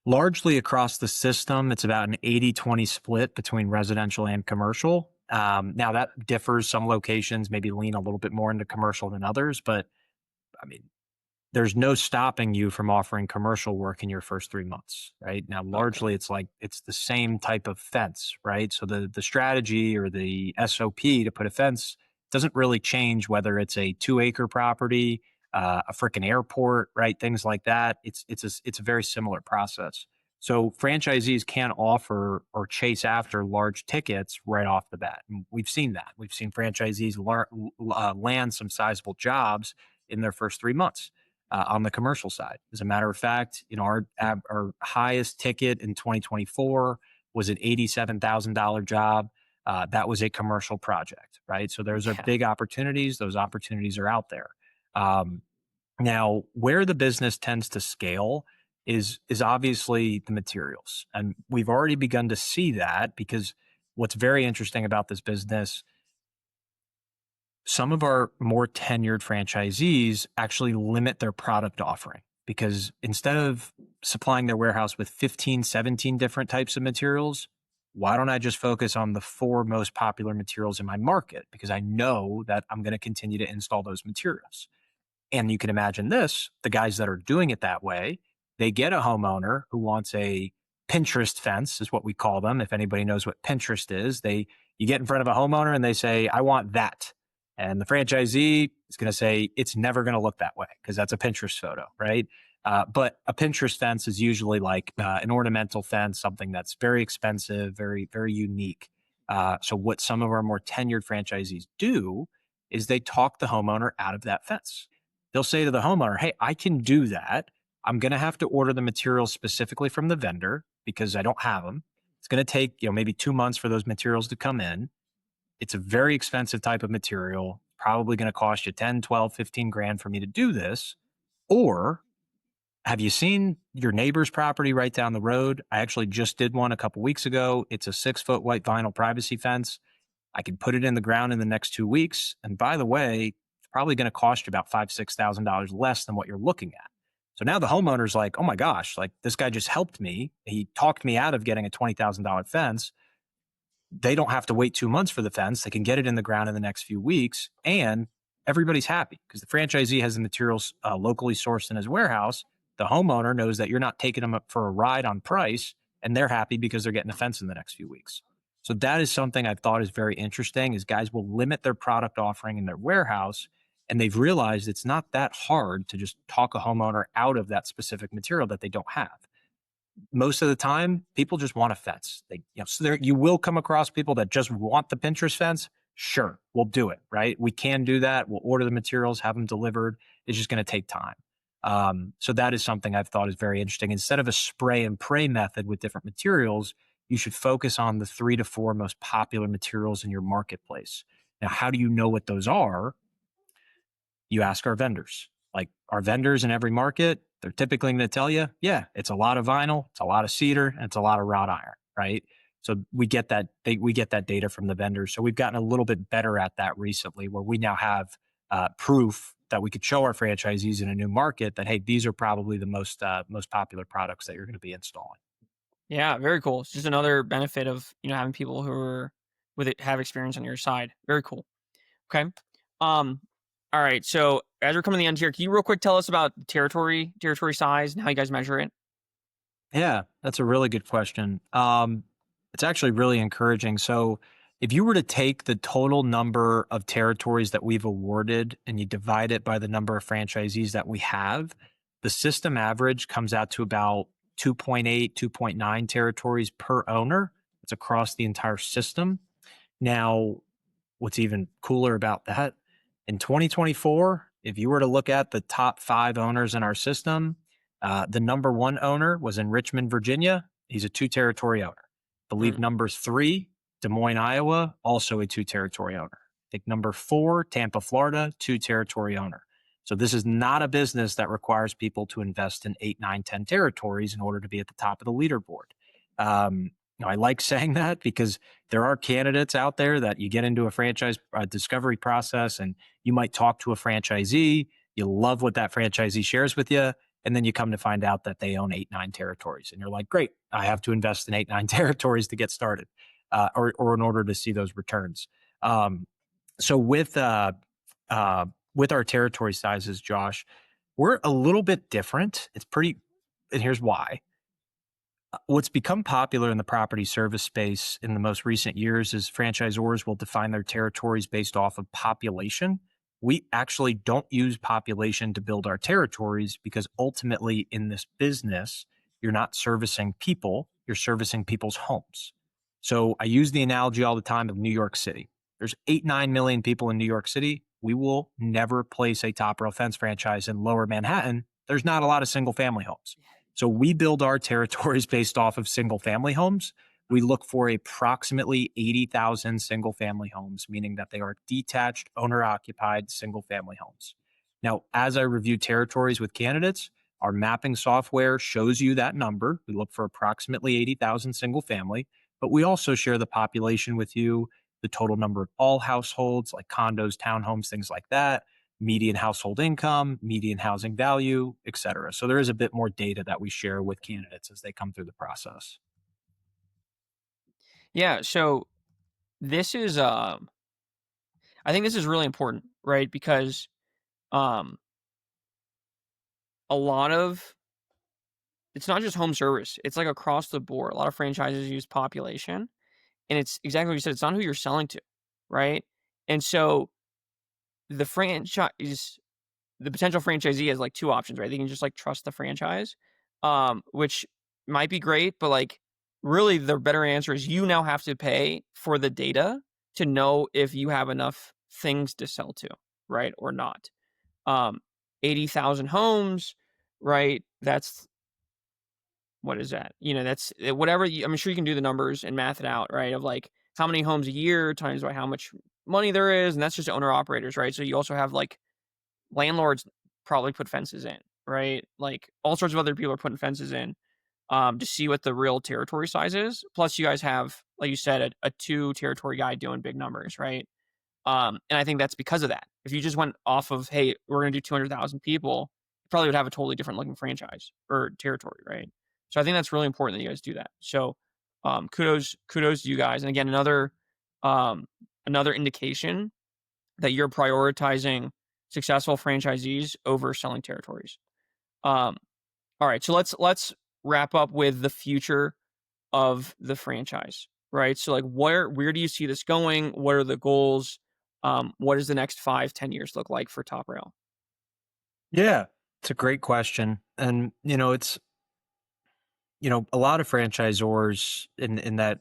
largely across the system, it's about an 80-20 split between residential and commercial. Now that differs. Some locations maybe lean a little bit more into commercial than others, but I mean, there's no stopping you from offering commercial work in your first 3 months, right? Now, Okay. largely it's like it's the same type of fence, right? So the strategy or the SOP to put a fence doesn't really change whether it's a 2-acre property, a freaking airport, right? Things like that. It's a very similar process. So franchisees can't offer or chase after large tickets right off the bat. And we've seen that. We've seen franchisees land some sizable jobs in their first 3 months on the commercial side. As a matter of fact, our highest ticket in 2024 was an $87,000 job. That was a commercial project, right? So those are Yeah. big opportunities. Those opportunities are out there. Um, Now, where the business tends to scale is obviously the materials, and we've already begun to see that because what's very interesting about this business, some of our more tenured franchisees actually limit their product offering because instead of supplying their warehouse with 15, 17 different types of materials, why don't I just focus on the 4 most popular materials in my market? Because I know that I'm going to continue to install those materials. And you can imagine this, the guys that are doing it that way, they get a homeowner who wants a Pinterest fence, is what we call them. If anybody knows what Pinterest is, you get in front of a homeowner and they say, I want that. And the franchisee is going to say, it's never going to look that way because that's a Pinterest photo, right? But a Pinterest fence is usually like an ornamental fence, something that's very expensive, very, very unique. So, what some of our more tenured franchisees do is they talk the homeowner out of that fence. They'll say to the homeowner, hey, I can do that. I'm going to have to order the materials specifically from the vendor because I don't have them. It's going to take, maybe 2 months for those materials to come in. It's a very expensive type of material, probably going to cost you 10, 12, 15 grand for me to do this. Or have you seen your neighbor's property right down the road? I actually just did one a couple weeks ago. It's a 6-foot white vinyl privacy fence. I can put it in the ground in the next 2 weeks. And by the way, it's probably going to cost you about $5,000, $6,000 less than what you're looking at. So now the homeowner's like, oh my gosh, like this guy just helped me. He talked me out of getting a $20,000 fence. They don't have to wait 2 months for the fence. They can get it in the ground in the next few weeks. And everybody's happy because the franchisee has the materials locally sourced in his warehouse. The homeowner knows that you're not taking them up for a ride on price, and they're happy because they're getting a fence in the next few weeks. So that is something I've thought is very interesting is guys will limit their product offering in their warehouse, and they've realized it's not that hard to just talk a homeowner out of that specific material that they don't have. Most of the time, people just want a fence. So you will come across people that just want the Pinterest fence. Sure, we'll do it, right? We can do that. We'll order the materials, have them delivered. It's just going to take time. So that is something I've thought is very interesting. Instead of a spray and pray method with different materials, you should focus on the 3 to 4 most popular materials in your marketplace. Now, how do you know what those are? You ask our vendors. Like our vendors in every market, they're typically going to tell you, yeah, it's a lot of vinyl, it's a lot of cedar, and it's a lot of wrought iron, right? So we get that we get that data from the vendors. So we've gotten a little bit better at that recently, where we now have proof that we could show our franchisees in a new market that hey, these are probably the most popular products that you're going to be installing. Yeah, very cool. It's just another benefit of, having people who are with it have experience on your side. Very cool. Okay. Um, all right. So as we're coming to the end here, can you real quick tell us about territory size and how you guys measure it? Yeah, that's a really good question. It's actually really encouraging. So, if you were to take the total number of territories that we've awarded and you divide it by the number of franchisees that we have, The system average comes out to about 2.8, 2.9 territories per owner. It's across the entire system. Now, what's even cooler about that, in 2024, if you were to look at the top 5 owners in our system, the number 1 owner was in Richmond, Virginia. He's a 2 territory owner. I believe Mm. number 3, Des Moines, Iowa, also a 2 territory owner. I think number 4, Tampa, Florida, 2 territory owner. So this is not a business that requires people to invest in 8, 9, 10 territories in order to be at the top of the leaderboard. I like saying that because there are candidates out there that you get into a franchise discovery process and you might talk to a franchisee. You love what that franchisee shares with you. And then you come to find out that they own 8, 9 territories. And you're like, great, I have to invest in 8, 9 territories to get started or in order to see those returns. So with our territory sizes, Josh, we're a little bit different. It's pretty, and here's why. What's become popular in the property service space in the most recent years is franchisors will define their territories based off of population. We actually don't use population to build our territories because ultimately in this business, you're not servicing people, you're servicing people's homes. So I use the analogy all the time of New York City. There's 8, 9 million people in New York City. We will never place a Top Rail Fence franchise in lower Manhattan. There's not a lot of single family homes. So we build our territories based off of single family homes. We look for approximately 80,000 single family homes, meaning that they are detached, owner occupied single family homes. Now, as I review territories with candidates, our mapping software shows you that number. We look for approximately 80,000 single family, but we also share the population with you, the total number of all households like condos, townhomes, things like that, median household income, median housing value, et cetera. So there is a bit more data that we share with candidates as they come through the process. Yeah, so this is I think this is really important, right? Because um a lot of it's not just home service. It's like across the board. A lot of franchises use population, and it's exactly what you said. It's not who you're selling to, right? And so the franchise, the potential franchisee has like two options, right? They can just like trust the franchise, which might be great, but like really the better answer is you now have to pay for the data to know if you have enough things to sell to, right? Or not. Um, 80,000 homes, right? That's what is that? That's whatever I'm sure you can do the numbers and math it out, right? Of like how many homes a year times by how much money there is, and that's just owner operators, right? So you also have like landlords probably put fences in, right? Like all sorts of other people are putting fences in to see what the real territory size is. Plus, you guys have, like you said, a 2 territory guy doing big numbers, right? And I think that's because of that. If you just went off of, hey, we're going to do 200,000 people, you probably would have a totally different looking franchise or territory, right? So I think that's really important that you guys do that. So kudos to you guys. And again, um, another indication that you're prioritizing successful franchisees over selling territories. Um, all right, so let's wrap up with the future of the franchise, right? So like where do you see this going? What are the goals? What does the next 5, 10 years look like for Top Rail? Yeah, it's a great question. And, a lot of franchisors in that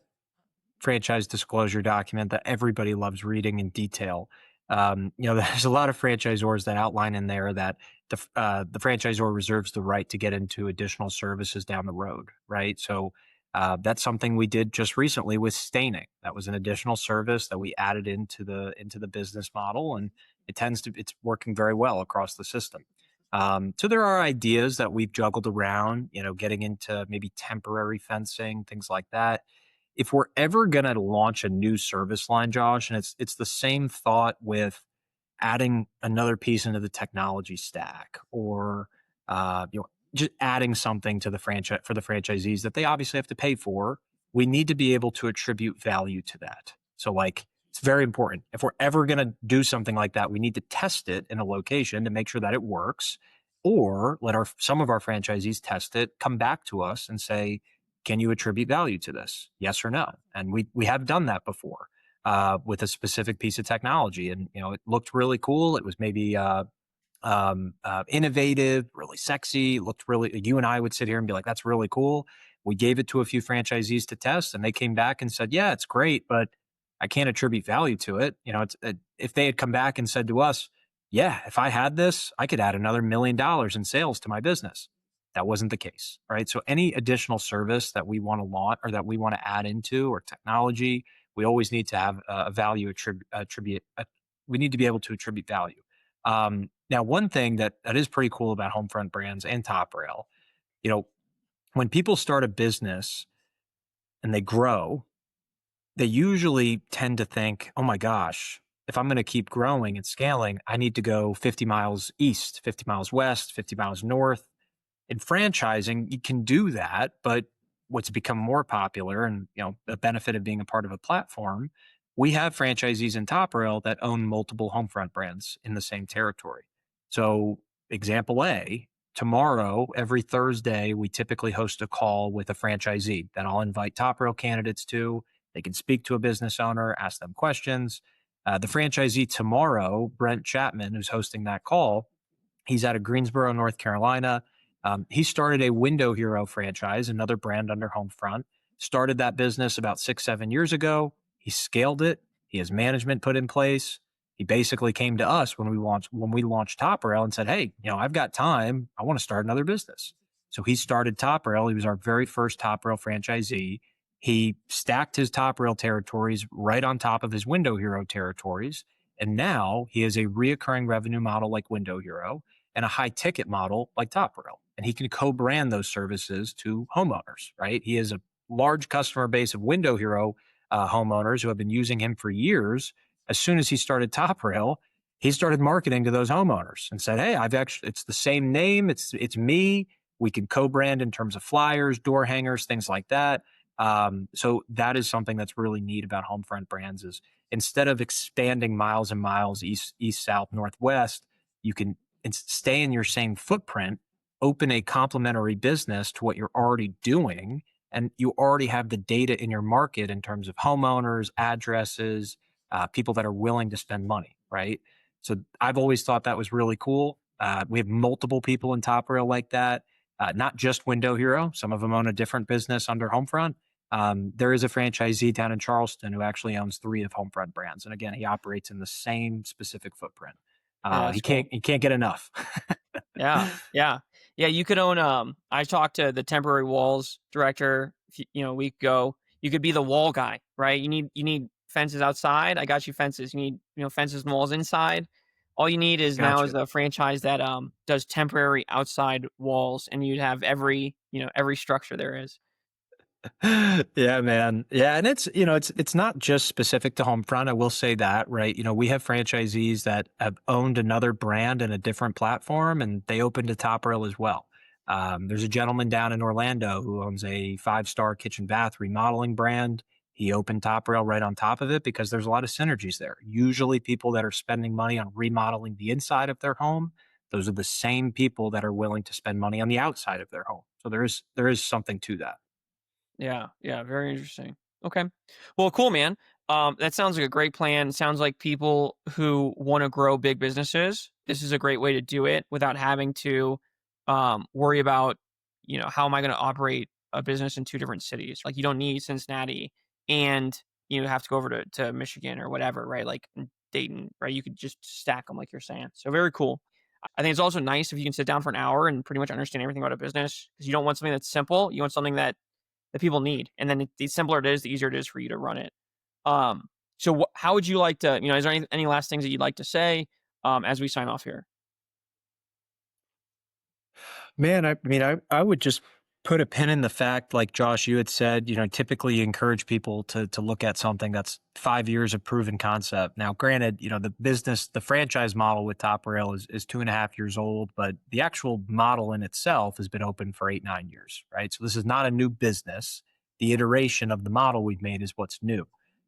franchise disclosure document that everybody loves reading in detail. There's a lot of franchisors that outline in there that the franchisor reserves the right to get into additional services down the road, right? So that's something we did just recently with staining. That was an additional service that we added into the business model, and it's working very well across the system. So there are ideas that we've juggled around, getting into maybe temporary fencing, things like that. If we're ever going to launch a new service line, Josh, and it's the same thought with adding another piece into the technology stack, or just adding something to the franchise for the franchisees that they obviously have to pay for, we need to be able to attribute value to that. So like it's very important. If we're ever going to do something like that, we need to test it in a location to make sure that it works, or let some of our franchisees test it, come back to us and say, can you attribute value to this? Yes or no? And we have done that before with a specific piece of technology, and it looked really cool. It was maybe innovative, really sexy, looked really, you and I would sit here and be like, that's really cool. We gave it to a few franchisees to test and they came back and said, yeah, it's great, but I can't attribute value to it. If they had come back and said to us, yeah, if I had this, I could add another $1 million in sales to my business. That wasn't the case, right? So any additional service that we want to launch or that we want to add into or technology, we always need to have a value attribute. We need to be able to attribute value. Now, one thing that is pretty cool about Homefront Brands and Top Rail, you know, when people start a business and they grow, they usually tend to think, oh my gosh, if I'm going to keep growing and scaling, I need to go 50 miles east, 50 miles west, 50 miles north. In franchising, you can do that, but what's become more popular and the benefit of being a part of a platform, we have franchisees in Top Rail that own multiple Homefront brands in the same territory. So, example A, tomorrow, every Thursday, we typically host a call with a franchisee that I'll invite Top Rail candidates to. They can speak to a business owner, ask them questions. The franchisee tomorrow, Brent Chapman, who's hosting that call, he's out of Greensboro, North Carolina. He started a Window Hero franchise, another brand under Homefront. Started that business about 6, 7 years ago. He scaled it. He has management put in place. He basically came to us when we launched Top Rail and said, "Hey, I've got time. I want to start another business." So he started Top Rail. He was our very first Top Rail franchisee. He stacked his Top Rail territories right on top of his Window Hero territories, and now he has a reoccurring revenue model like Window Hero and a high ticket model like Top Rail. And he can co-brand those services to homeowners, right? He has a large customer base of Window Hero homeowners who have been using him for years. As soon as he started Top Rail, he started marketing to those homeowners and said, "Hey, it's the same name. It's me. We can co-brand in terms of flyers, door hangers, things like that." So that is something that's really neat about Homefront Brands is instead of expanding miles and miles east, south, northwest, you can stay in your same footprint, open a complementary business to what you're already doing, and you already have the data in your market in terms of homeowners, addresses, people that are willing to spend money, right? So I've always thought that was really cool. We have multiple people in Top Rail like that, not just Window Hero. Some of them own a different business under Homefront. There is a franchisee down in Charleston who actually owns 3 of Homefront brands, and again, he operates in the same specific footprint. Yeah, He that's can't cool. he can't get enough. Yeah, yeah, yeah. You could own. I talked to the temporary walls director, a week ago. You could be the wall guy, right? You need fences outside. I got you fences. You need fences and walls inside. All you need is now is Gotcha. a franchise that does temporary outside walls, and you'd have every structure there is. Yeah, man. Yeah, and it's not just specific to Homefront. I will say that, right? We have franchisees that have owned another brand in a different platform, and they opened a Top Rail as well. There's a gentleman down in Orlando who owns a 5-star kitchen bath remodeling brand. He opened Top Rail right on top of it because there's a lot of synergies there. Usually, people that are spending money on remodeling the inside of their home, those are the same people that are willing to spend money on the outside of their home. So there is something to that. Yeah, yeah, very interesting. Okay. Well, cool, man. That sounds like a great plan. Sounds like people who want to grow big businesses, this is a great way to do it without having to worry about, how am I going to operate a business in 2 different cities? Like you don't need Cincinnati and you have to go over to Michigan or whatever, right? Like in Dayton, right? You could just stack them like you're saying. So very cool. I think it's also nice if you can sit down for an hour and pretty much understand everything about a business because you don't want something that's simple. You want something that people need. And then the simpler it is, the easier it is for you to run it. So how would you like to, is there any last things that you'd like to say as we sign off here? Man, I mean, I would just put a pin in the fact, like Josh, you had said, typically you encourage people to look at something that's 5 years of proven concept. Now, granted, the franchise model with Top Rail is 2.5 years old, but the actual model in itself has been open for 8, 9 years, right? So this is not a new business. The iteration of the model we've made is what's new.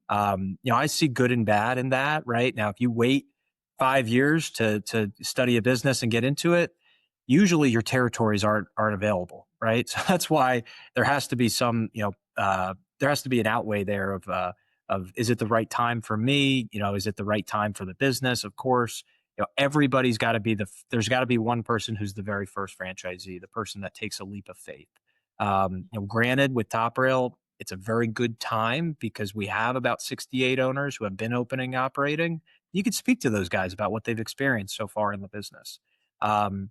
I see good and bad in that, right? Now, if you wait 5 years to study a business and get into it, usually your territories aren't available, right? So that's why there has to be there has to be an outweigh there of is it the right time for me? Is it the right time for the business? Of course, everybody's got to be there's got to be one person who's the very first franchisee, the person that takes a leap of faith. Granted, with Top Rail, it's a very good time because we have about 68 owners who have been opening operating. You could speak to those guys about what they've experienced so far in the business. Um,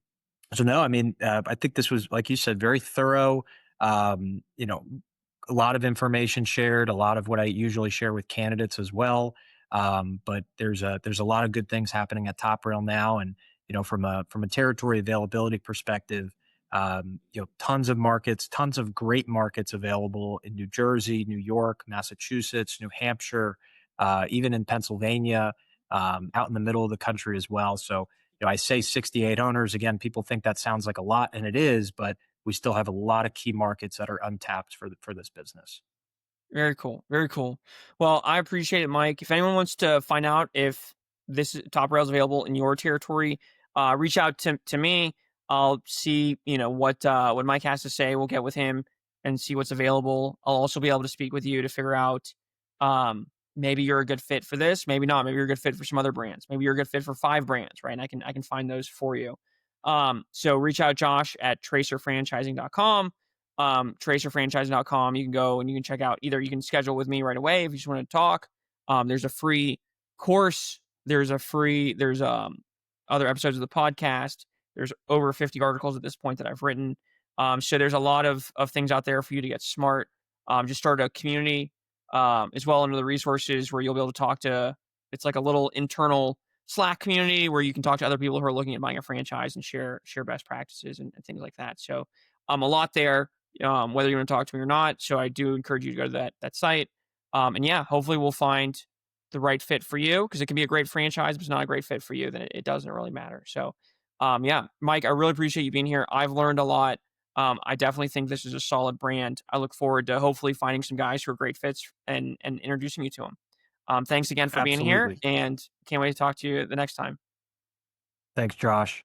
so no, I mean, I think this was, like you said, very thorough. Um, you know, a lot of information shared, a lot of what I usually share with candidates as well. But there's a lot of good things happening at Top Rail now, and from a territory availability perspective, tons of markets, tons of great markets available in New Jersey, New York, Massachusetts, New Hampshire, even in Pennsylvania, out in the middle of the country as well. So I say 68 owners. Again, people think that sounds like a lot, and it is, but we still have a lot of key markets that are untapped for this business. Very cool. Very cool. Well, I appreciate it, Mike. If anyone wants to find out if this top rail is available in your territory, reach out to me. I'll see, what Mike has to say. We'll get with him and see what's available. I'll also be able to speak with you to figure out maybe you're a good fit for this, maybe not. Maybe you're a good fit for some other brands. Maybe you're a good fit for 5 brands, right? And I can find those for you. So reach out Josh at tracerfranchising.com, tracerfranchising.com. You can go and you can check out, either you can schedule with me right away if you just want to talk. There's a free course. There's other episodes of the podcast. There's over 50 articles at this point that I've written. So there's a lot of things out there for you to get smart. Just start a community as well under the resources where you'll be able to talk to. It's like a little internal Slack community where you can talk to other people who are looking at buying a franchise and share best practices and things like that. So a lot there, whether you want to talk to me or not. So I do encourage you to go to that site. And yeah, hopefully we'll find the right fit for you, because it can be a great franchise, but it's not a great fit for you, then it doesn't really matter. So yeah, Mike, I really appreciate you being here. I've learned a lot. I definitely think this is a solid brand. I look forward to hopefully finding some guys who are great fits and introducing you to them. Thanks again for being here, Absolutely. and can't wait to talk to you the next time. Thanks, Josh.